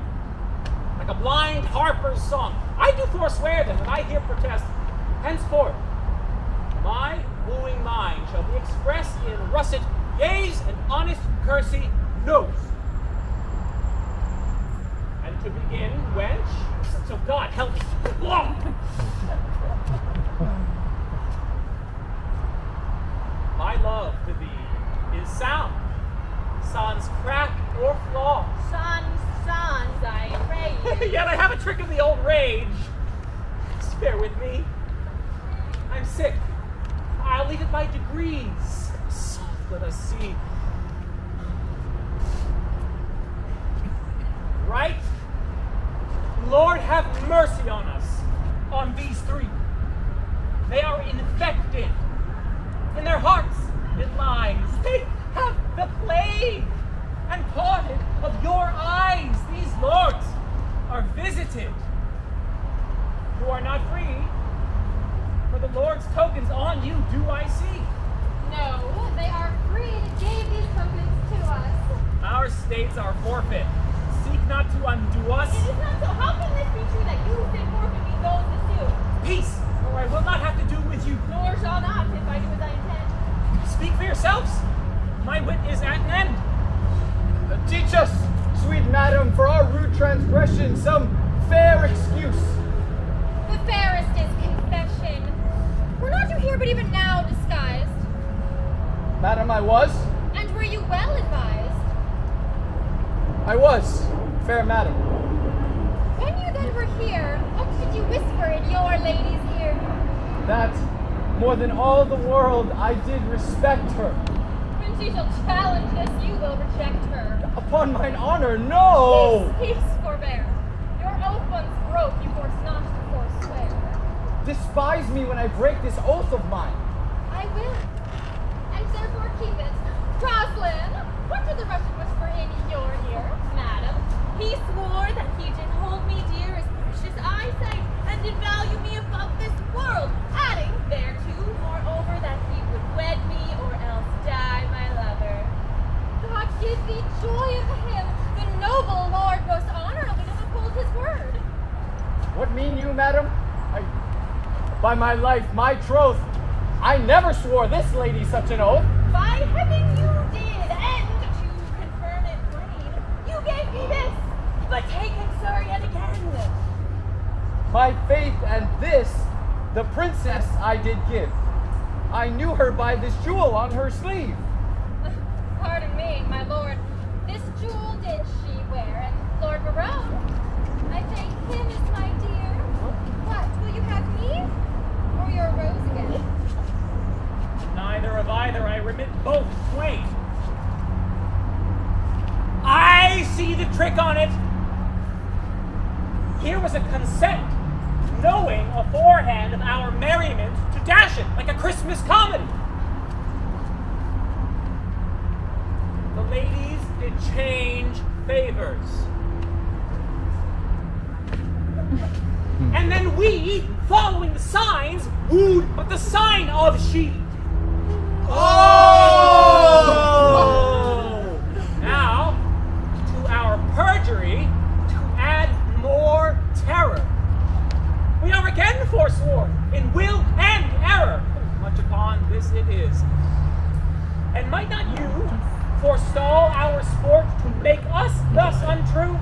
like a blind harper's song. I do forswear them, and I here protest, henceforth, my wooing mind shall be expressed in russet yeas and honest kersey noes. And to begin, wench, so God help me. My love to thee is sound, sans crack or flaw. Sans, I rage. Yet I have a trick of the old rage. Bear with me. I'm sick. I'll leave it by degrees. Soft, let us see. Right? Lord, have mercy on us, on these three. They are infected. In their hearts it lies. They have the plague. And parted of your eyes, these lords are visited. You are not free, for the Lord's tokens on you do I see. No, they are free and gave these tokens to us. Our states are forfeit. Seek not to undo us. It is not so. How can this be true that you say forfeit me those that do? Peace, or I will not have to do with you. Nor shall not, if I do as I intend. Speak for yourselves. My wit is at an end. Teach us, sweet madam, for our rude transgression, some fair excuse. The fairest is confession. Were not you here but even now disguised? Madam, I was. And were you well advised? I was, fair madam. When you then were here, what did you whisper in your lady's ear? That, more than all the world, I did respect her. When she shall challenge this, you will reject her. Upon mine honor, no! Peace, forbear. Your oath once broke, you force not to forswear. Despise me when I break this oath of mine. I will, and therefore keep it. Rosaline, what did the Russian whisper in your ear? Madam, he swore that he did hold me dear as precious eyesight, and did value me above this world, adding thereto, moreover, that he would wed me or else die my lover. God give thee joy of him, the noble lord most honorably doth uphold his word. What mean you, madam? By my life, my troth, I never swore this lady such an oath. By heaven you did, and to confirm it plain, you gave me this. But take it, sir, yet again. My faith and this, the princess I did give. I knew her by this jewel on her sleeve. Pardon me, my lord. This jewel did she wear, and Lord Berowne, I take him as my dear. What, will you have me, or your rose again? Neither of either, I remit both twain. I see the trick on it. Here was a consent, knowing aforehand of our merriment, to dash it like a Christmas comedy. The ladies did change favors. And then we, following the signs, wooed but the sign of she. Oh! Now, to our perjury, forestall our sport to make us thus untrue?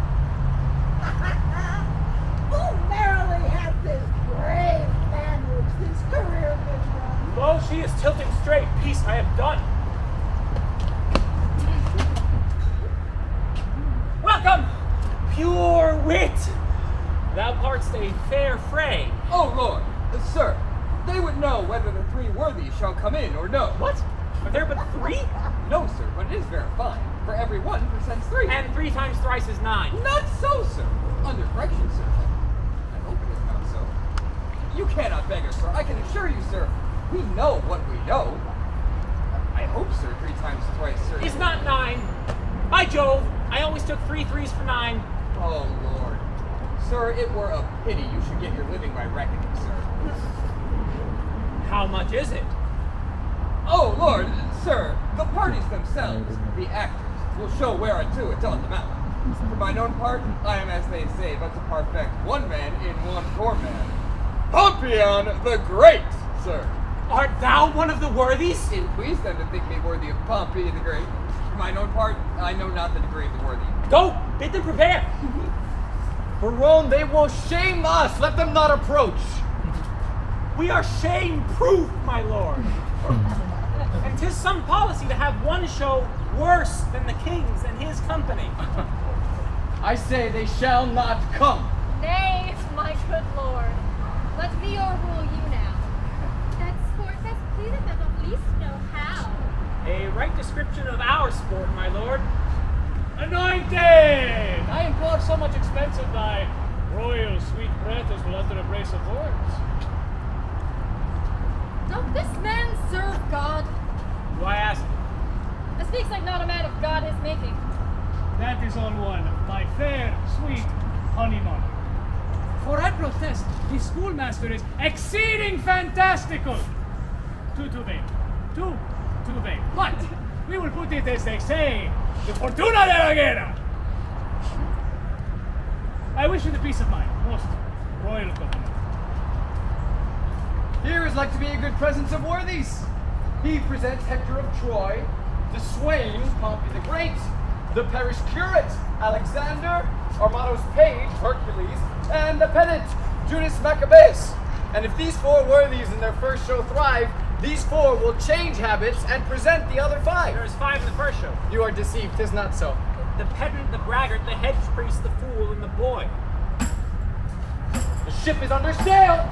Who merrily had this brave manage this career been run? Lo, she is tilting straight. Peace I have done. Welcome, pure wit. Thou part'st a fair fray. Oh, Lord, sir, they would know whether the three worthies shall come in or no. What? Are there but three? No, sir, but it is very fine. For every one presents three. And 3 times thrice is 9. Not so, sir. Under correction, sir. I hope it is not so. You cannot beg us, sir. I can assure you, sir, we know what we know. I hope, sir, 3 times twice, sir. Is not 9. By Jove, I always took 3 threes for 9. Oh, Lord. Sir, it were a pity you should get your living by reckoning, sir. How much is it? Oh, Lord, sir, the parties themselves, the actors, will show whereunto it doth amount. For mine own part, I am, as they say, but to perfect one man in one poor man. Pompion the Great, sir. Art thou one of the worthies? It pleased them to think me worthy of Pompey the Great. For mine own part, I know not the degree of the worthy. Go, bid them prepare. Berowne, they will shame us. Let them not approach. We are shame-proof, my lord. And 'tis some policy to have one show worse than the king's and his company. I say they shall not come. Nay, my good lord. Let me o'errule you now. That sport best pleaseth us at least know how. A right description of our sport, my lord. Anointed! I implore so much expense of thy royal sweet breath as will utter a brace of words. Doth this man serve God? Do I ask? This speaks like not a man of God his making. That is all one, my fair, sweet honeymoon. For I protest, the schoolmaster is exceeding fantastical. Too vain. Too vain. But we will put it as they say, the fortuna de la guerra. I wish you the peace of mind, most royal company. Here is like to be a good presence of worthies. He presents Hector of Troy, the swain, Pompey the Great, the parish curate, Alexander, Armado's page, Hercules, and the pedant, Judas Maccabeus. And if these 4 worthies in their first show thrive, these 4 will change habits and present the other 5. There is 5 in the first show. You are deceived, 'tis not so. The pedant, the braggart, the hedge priest, the fool, and the boy. The ship is under sail.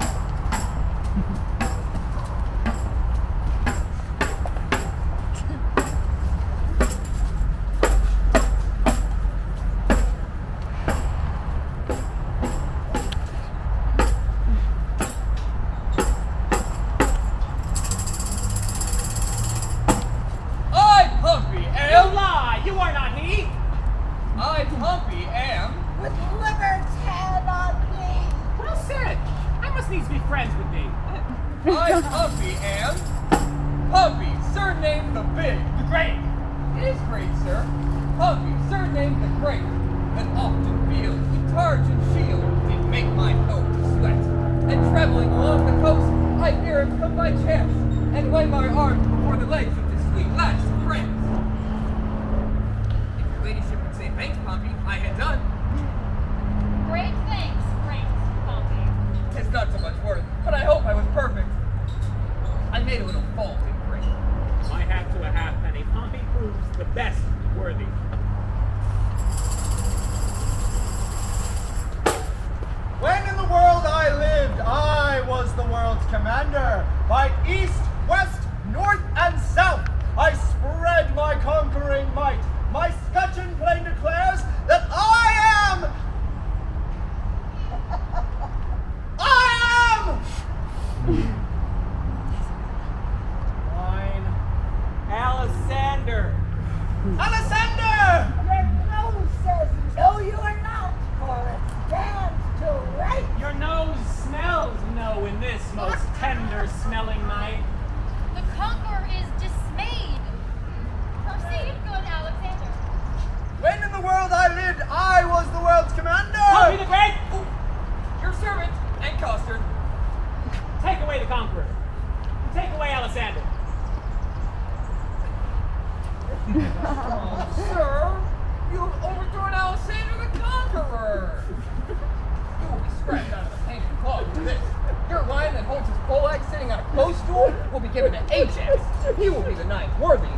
Poleax sitting on a co-stool will be given to Ajax. He will be the ninth worthy.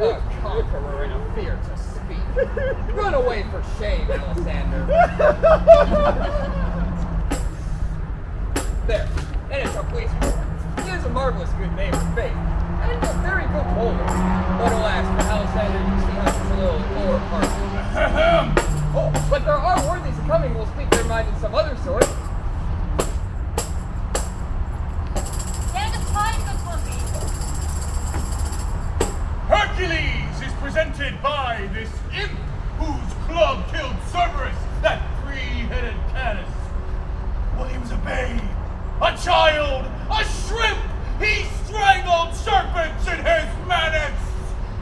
A conqueror and a fear to speak. Run away for shame, Lysander. There, and it's a police. He has a marvelous good name for faith, and a very good bowler. But alas, for Alexander, you see how it's a little lower part. Oh, but there are worthies coming who will speak their mind in some other sort. Hercules is presented by this imp whose club killed Cerberus, that three-headed Canis. Well, he was a babe, a child, a shrimp. He strangled serpents in his madness.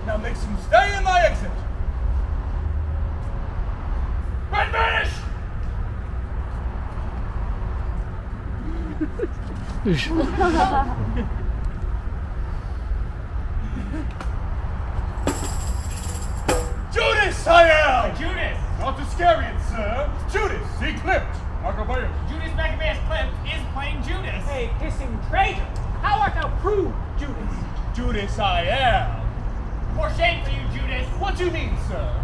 Now makes him stay in my exit. And vanish! Judas, I am! Judas! Not Iscariot, sir. Judas, he clipped. Maccabeus. Judas Maccabeus Clip is playing Judas. Hey, hissing traitor! How art thou proved, Judas? Judas, I am. More shame for you, Judas. What do you mean, sir?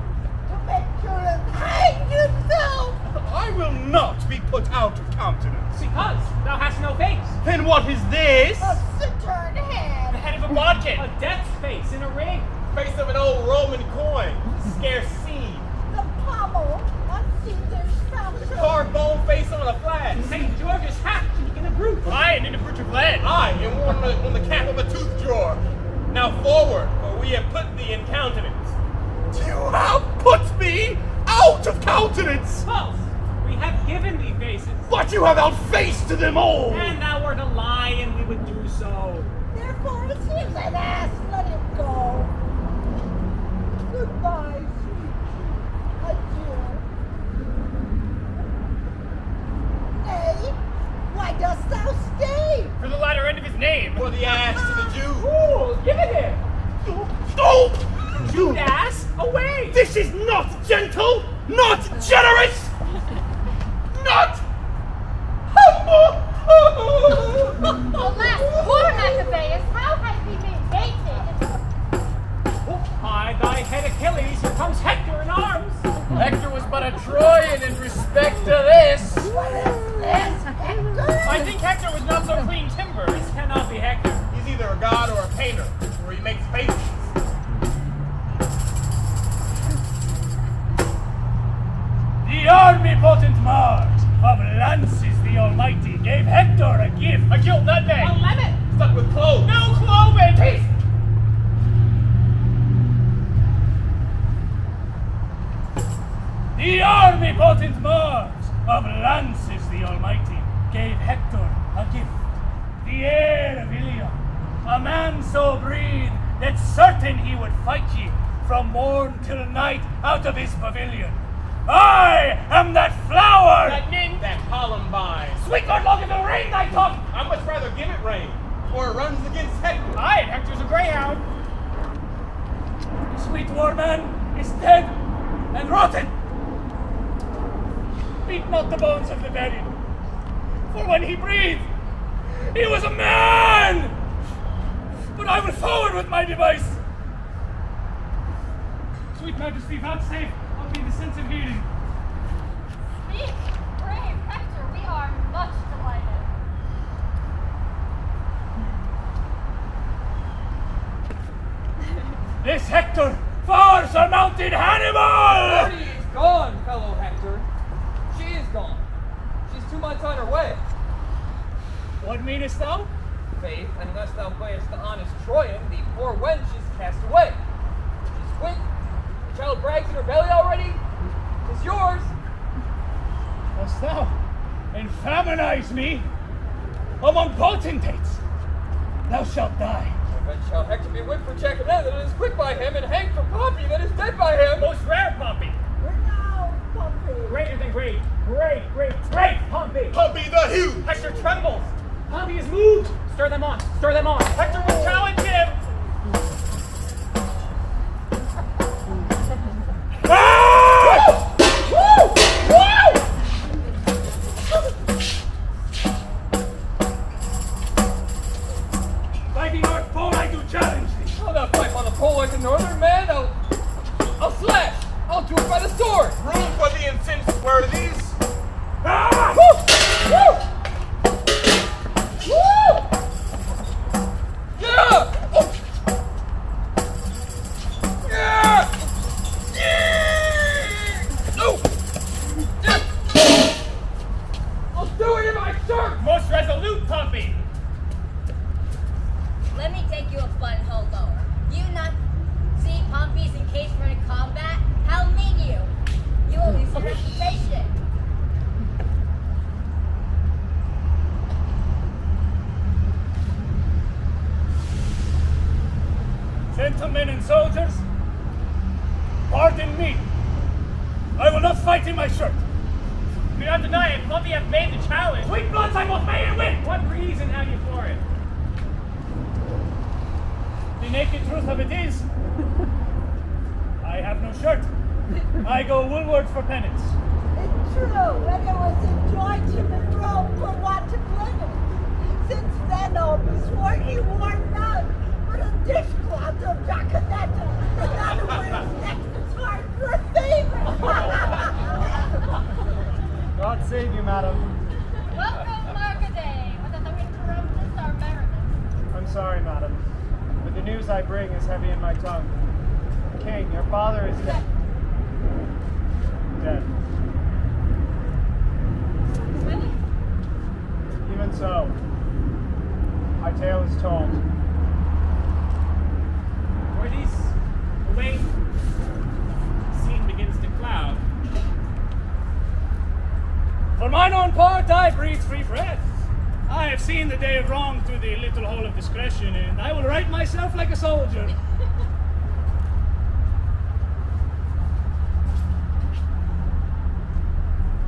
To make sure to hang yourself! I will not be put out of countenance. Because thou hast no face. Then what is this? A Saturn head! The head of a bodkin. A death's face in a ring. Face of an old Roman coin, scarce seen. The pommel on Caesar's falchion! Carved bone face on a flag. St. George's hat in a brute. Aye, and in a brute of lead. Aye, and worn on the cap of a tooth drawer. Now forward, for we have put thee in countenance. You have put me out of countenance! False. We have given thee faces. But you have outfaced them all! And thou wert a lie, and we would do so. Therefore, as he is an ass, let him go. Goodbye, sweet. Adieu. Nay, why dost thou stay? For the latter end of his name. For the ass to the Jew. Fool, give it him. Stop! Judas, away! This is not gentle, not generous, not humble! Alas, poor Maccabeus, how has he been baited? Hide thy head, Achilles, here comes Hector in arms. Hector was but a Trojan in respect to this. What is this, Hector? I think Hector was not so clean timber. This cannot be Hector. He's either a god or a painter, where he makes faces. The army-potent Mars of Lances the Almighty gave Hector a gift. A gilt nutmeg. A lemon. Stuck with cloves. No cloven. Peace. The army-potent Mars of Lances the Almighty gave Hector a gift. The heir of Ilion, a man so breed that certain he would fight ye from morn till night out of his pavilion. I am that flower! That mint, that columbine. Sweet Lord Logan, will rain thy tongue! I'd much rather give it rain, for it runs against Hector. Aye, and Hector's a greyhound. The sweet war man is dead and rotten. Beat not the bones of the buried, for when he breathed, he was a man! But I will forward with my device. Sweet Majesty, vouchsafe of me the sense of hearing. Speak, brave Hector, we are much delighted. This Hector far surmounted Hannibal! She is gone, fellow Hector. She is gone. She's 2 months on her way. What meanest thou? Faith, unless thou playest the honest Trojan, the poor wench is cast away. She's quit. The child brags in her belly already. 'Tis yours. Dost thou infaminize me among potentates? Thou shalt die. Then shall Hector be whipped for Jaconet that is quick by him, and hanged for Pompey that is dead by him. Most rare Pompey. Renowned Pompey! Greater than great. Great Pompey. Pompey the huge! Hector trembles. Pompey is moved. Stir them on. Stir them on. Hector will challenge him. I'll do it by the sword. Room for the incensed worthies. Ah! Woo! Woo! Woo! Yeah! Oh! Yeah! Yeah! Oh! Yeah! I'll do it if I serve! Most resolute, Pompey! Let me take you a fun hole lower. Do you not see Pompey's in case for a combat? How mean you! You will lose your reputation. Gentlemen and soldiers, pardon me. I will not fight in my shirt. Do not deny it. Pompey hath made the challenge. Sweet bloods, I both may and win. What reason have you for it? The naked truth of it is, I have no shirt. I go woolward for penance. It's true, and it was a joy to be Rome for want of linen. Since then, I'll be sworn he wore none but a dishcloth of Jacanetta. That who wears next is hard for a favor. God save you, madam. Welcome, Marcaday. Without the interruptions, our merriment. I'm sorry, madam, but the news I bring is heavy in my tongue. King, your father is dead. Dead. Really? Even so, my tale is told. Worthies, away. The scene begins to cloud. For mine own part, I breathe free breath. I have seen the day of wrong through the little hole of discretion, and I will right myself like a soldier.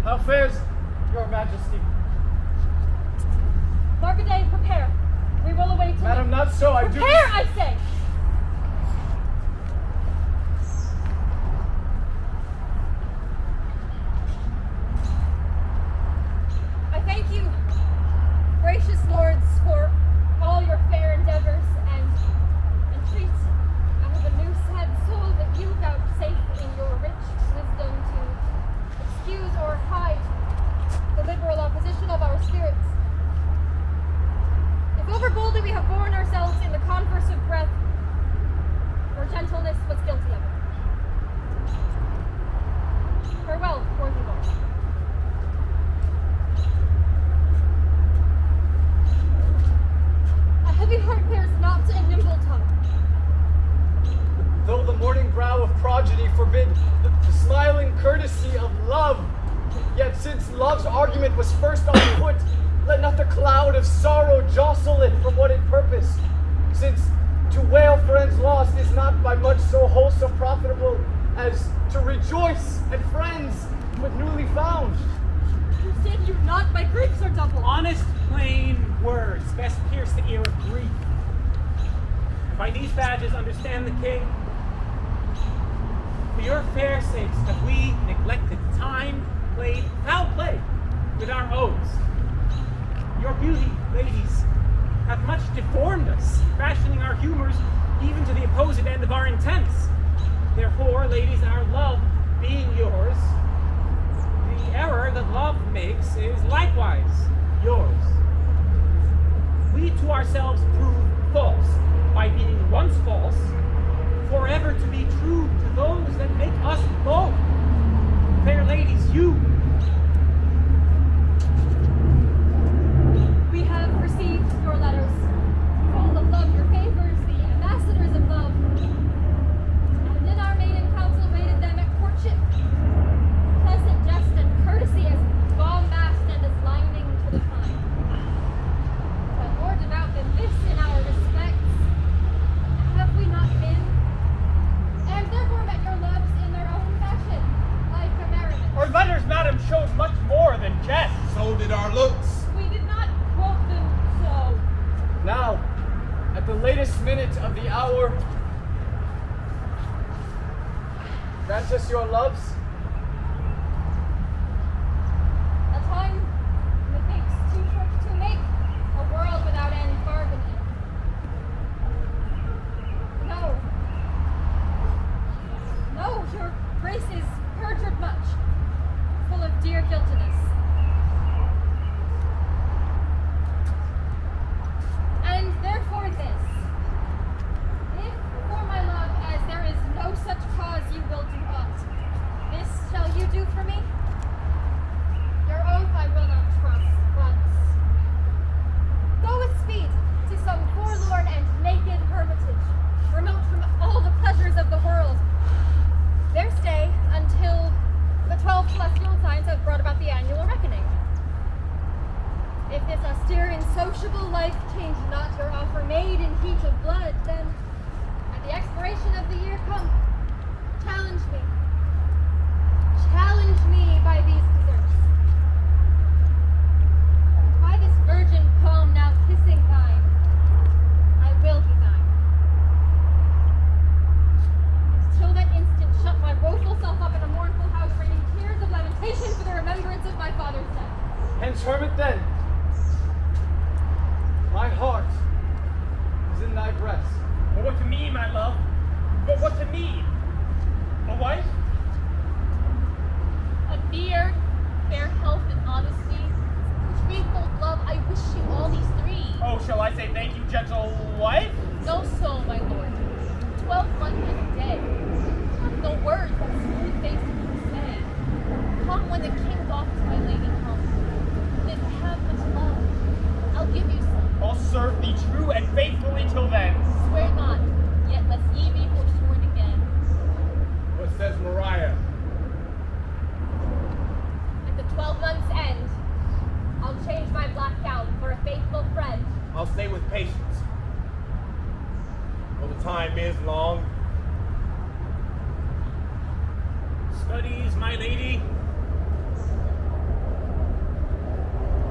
How fares your majesty? Marcaday, prepare. We will await. Madam, not so. I do. Prepare, I say. I thank you, gracious lords, for all your fair endeavors and entreat out of a new sad soul that you vouchsafe in your rich wisdom to excuse or hide the liberal opposition of our spirits. If overboldly we have borne ourselves in the converse of breath, or gentleness was guilty of it. Farewell, worthy lord. A heavy heart bears not a nimble tongue. Though the morning brow of progeny forbid the smiling courtesy of love, yet since love's argument was first on foot, let not the cloud of sorrow jostle it from what it purposed, since to wail friends lost is not by much so wholesome profitable as to rejoice at friends with newly found. You said you not, my griefs are double. Honest, plain words best pierce the ear of grief. By these badges understand the king. For your fair sakes have we neglected time, played foul play with our oaths. Your beauty, ladies, hath much deformed us, fashioning our humors even to the opposite end of our intents. Therefore, ladies, our love being yours, the error that love makes is likewise yours. We to ourselves prove false by being once false, forever to be true to those that make us both. Fair ladies, you. We have received your letters, full of love, your favors, the ambassadors of love. And in our maiden council waited them at courtship. Pleasant jest and courtesy as bombast and as lining to the time. But more devout than this in our respects, have we not been? And therefore met your loves in their own fashion, like a merriment. Our letters, madam, showed much more than jest. So did our looks. We did not quote them so. Now, at the latest minute of the hour, grant us your loves. A time, methinks, too short to make a world without end bargaining. No. No, your Grace is perjured much, full of dear guiltiness. And therefore this, if for my love, as there is no such cause you will do aught, this shall you do for me? Your oath I will not trust, but go with speed to some forlorn and naked hermitage, remote from all the pleasures of the world. There stay until the 12 celestial signs have brought about the annual reckoning. If this austere and sociable life change not your offer made in heat of blood, then at the expiration of the year come, challenge me. Challenge me by these deserts. By this virgin palm now kissing thine, I will be thine. Till that instant shut my woeful self up in a mournful house, raining tears of lamentation for the remembrance of my father's death. Hence, hermit, then. My heart is in thy breast. But what to me, my love? But what to me? A wife? A dear, fair health and honesty, threefold love, I wish you all these three. Oh, shall I say thank you, gentle wife? No so, my lord. 12 months and a day. No words that smooth face can say. Come when the king doth to my lady come. If have much love, I'll give you some. I'll serve thee true and faithfully till then. Swear not, yet lest ye be forsworn again. What says Mariah? At the 12 months' end, I'll change my black gown for a faithful friend. I'll stay with patience. Well, the time is long. Studies, my lady.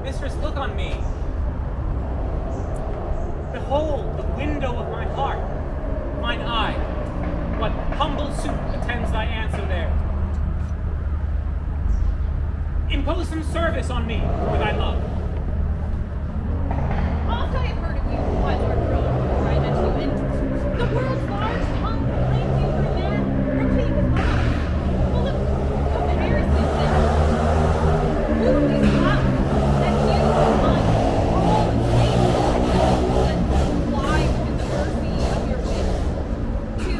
Mistress, look on me. Behold the window of my heart, mine eye. What humble suit attends thy answer there? Impose some service on me for thy love. Oft I have heard of you, my lord Berowne, before I met you, and the world's large tongue proclaims you for a man replete with love, full of comparisons and moving clouds that you and mine are all the same, and wide with the mercy of your wit, to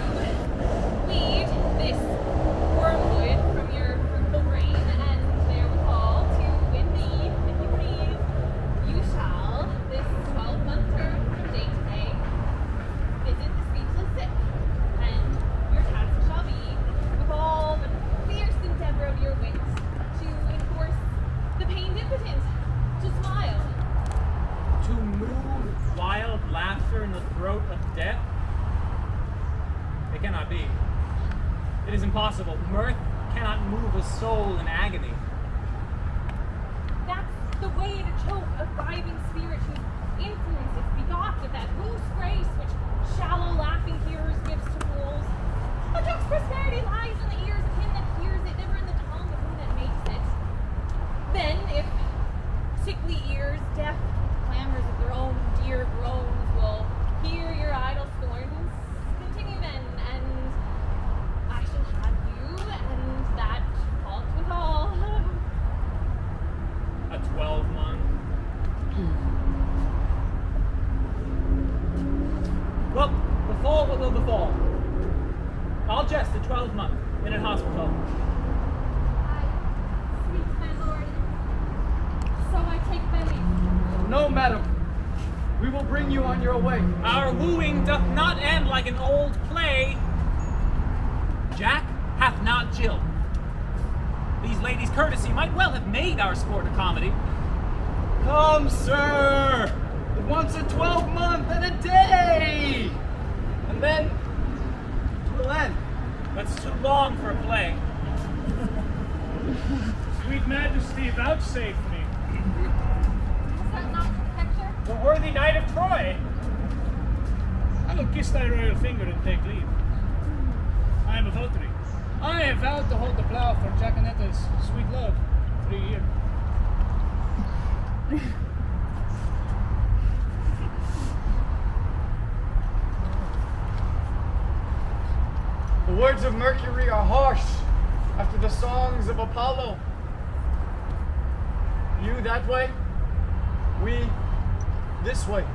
weed this wormwood from your fruitful brain, and therewithal to win thee, if you please, you shall, this 12-month term from day to day, visit the speechless sick, and your task shall be, with all the fierce endeavor of your wits, to enforce the pained impotent to smile. To move wild laughter in the throat of death? It cannot be. It is impossible. Mirth cannot move a soul in agony. That's the way to choke a thriving spirit whose influence is begot of that loose grace which shallow laughing hearers gives to fools. A joke's prosperity lies in the ears of him that hears it, never in the tongue of him that makes it. Then, if sickly ears, deaf to the clamors of their own dear groans, will hear your idle scorns, continue then, and I shall have you, and that fault withal. A 12-month. Well, the fall will the fall. I'll jest a 12-month in an hospital. I speak, my lord. So I take my leave. No, madam. We will bring you on your way. Our wooing doth not end like an old play. Jack hath not Jill. These ladies' courtesy might well have made our sport a comedy. Come, sir. Once a 12-month and a day. And then we'll end. That's too long for a play. Sweet Majesty, vouchsafe me. Is that not picture? The worthy knight of Troy. I will kiss thy royal finger and take leave. I am a votary. I have vowed to hold the plough for Jaconetta's sweet love 3 years. The words of Mercury are harsh the songs of Apollo. You that way, we this way.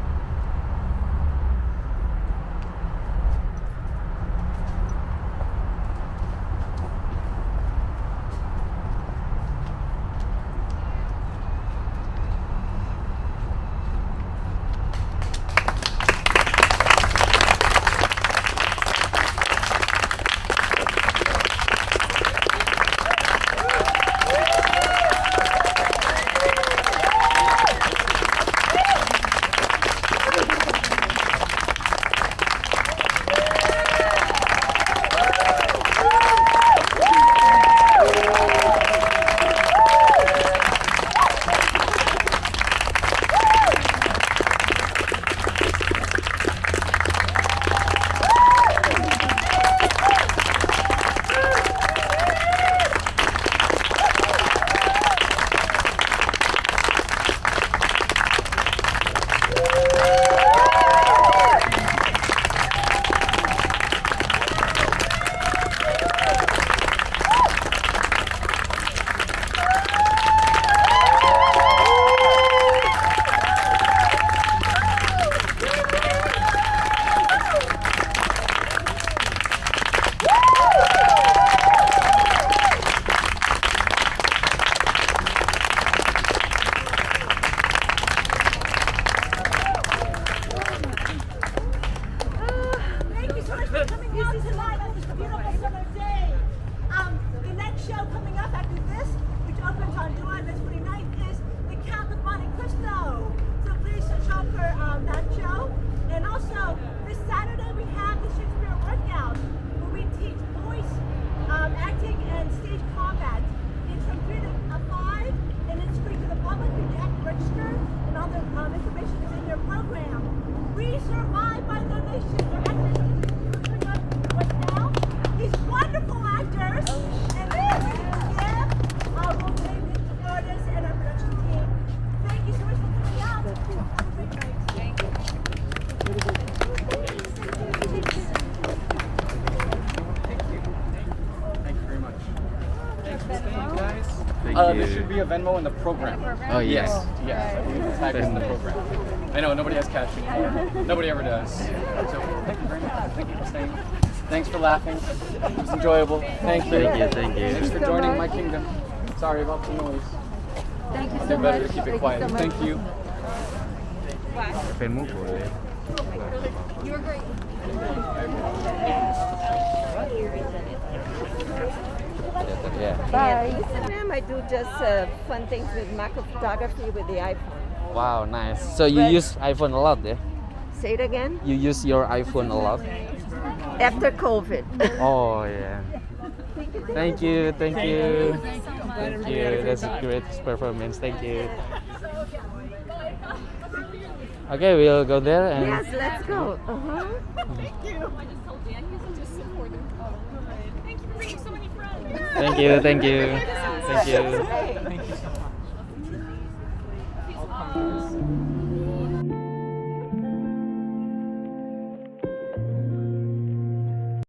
There should be a Venmo in the program. Oh, yes. Yes, I believe it's tagged in the program. I know, nobody has cash anymore. Nobody ever does. So, thank you very much. Thank you for staying. Thanks for laughing. It was enjoyable. Thank you. Thank you. Thanks for joining my kingdom. Sorry about the noise. Thank you I'll so do better much. to keep it Thank quiet. you so much. Thank you. Facebook boleh. You were great. Yeah. Bye. Instagram, I do just fun things with macro photography with the iPhone. Wow, nice. So you use iPhone a lot, yeah? Say it again. You use your iPhone a lot? After COVID. Oh, yeah. Thank you. Thank you. Thank you. That's a great performance. Thank you. Okay, we'll go there and Yes, let's go. Thank you. I just told Dan he's such a supporter. Thank you for bringing so many friends. thank you. Thank you. Thank you. Hey. Thank you so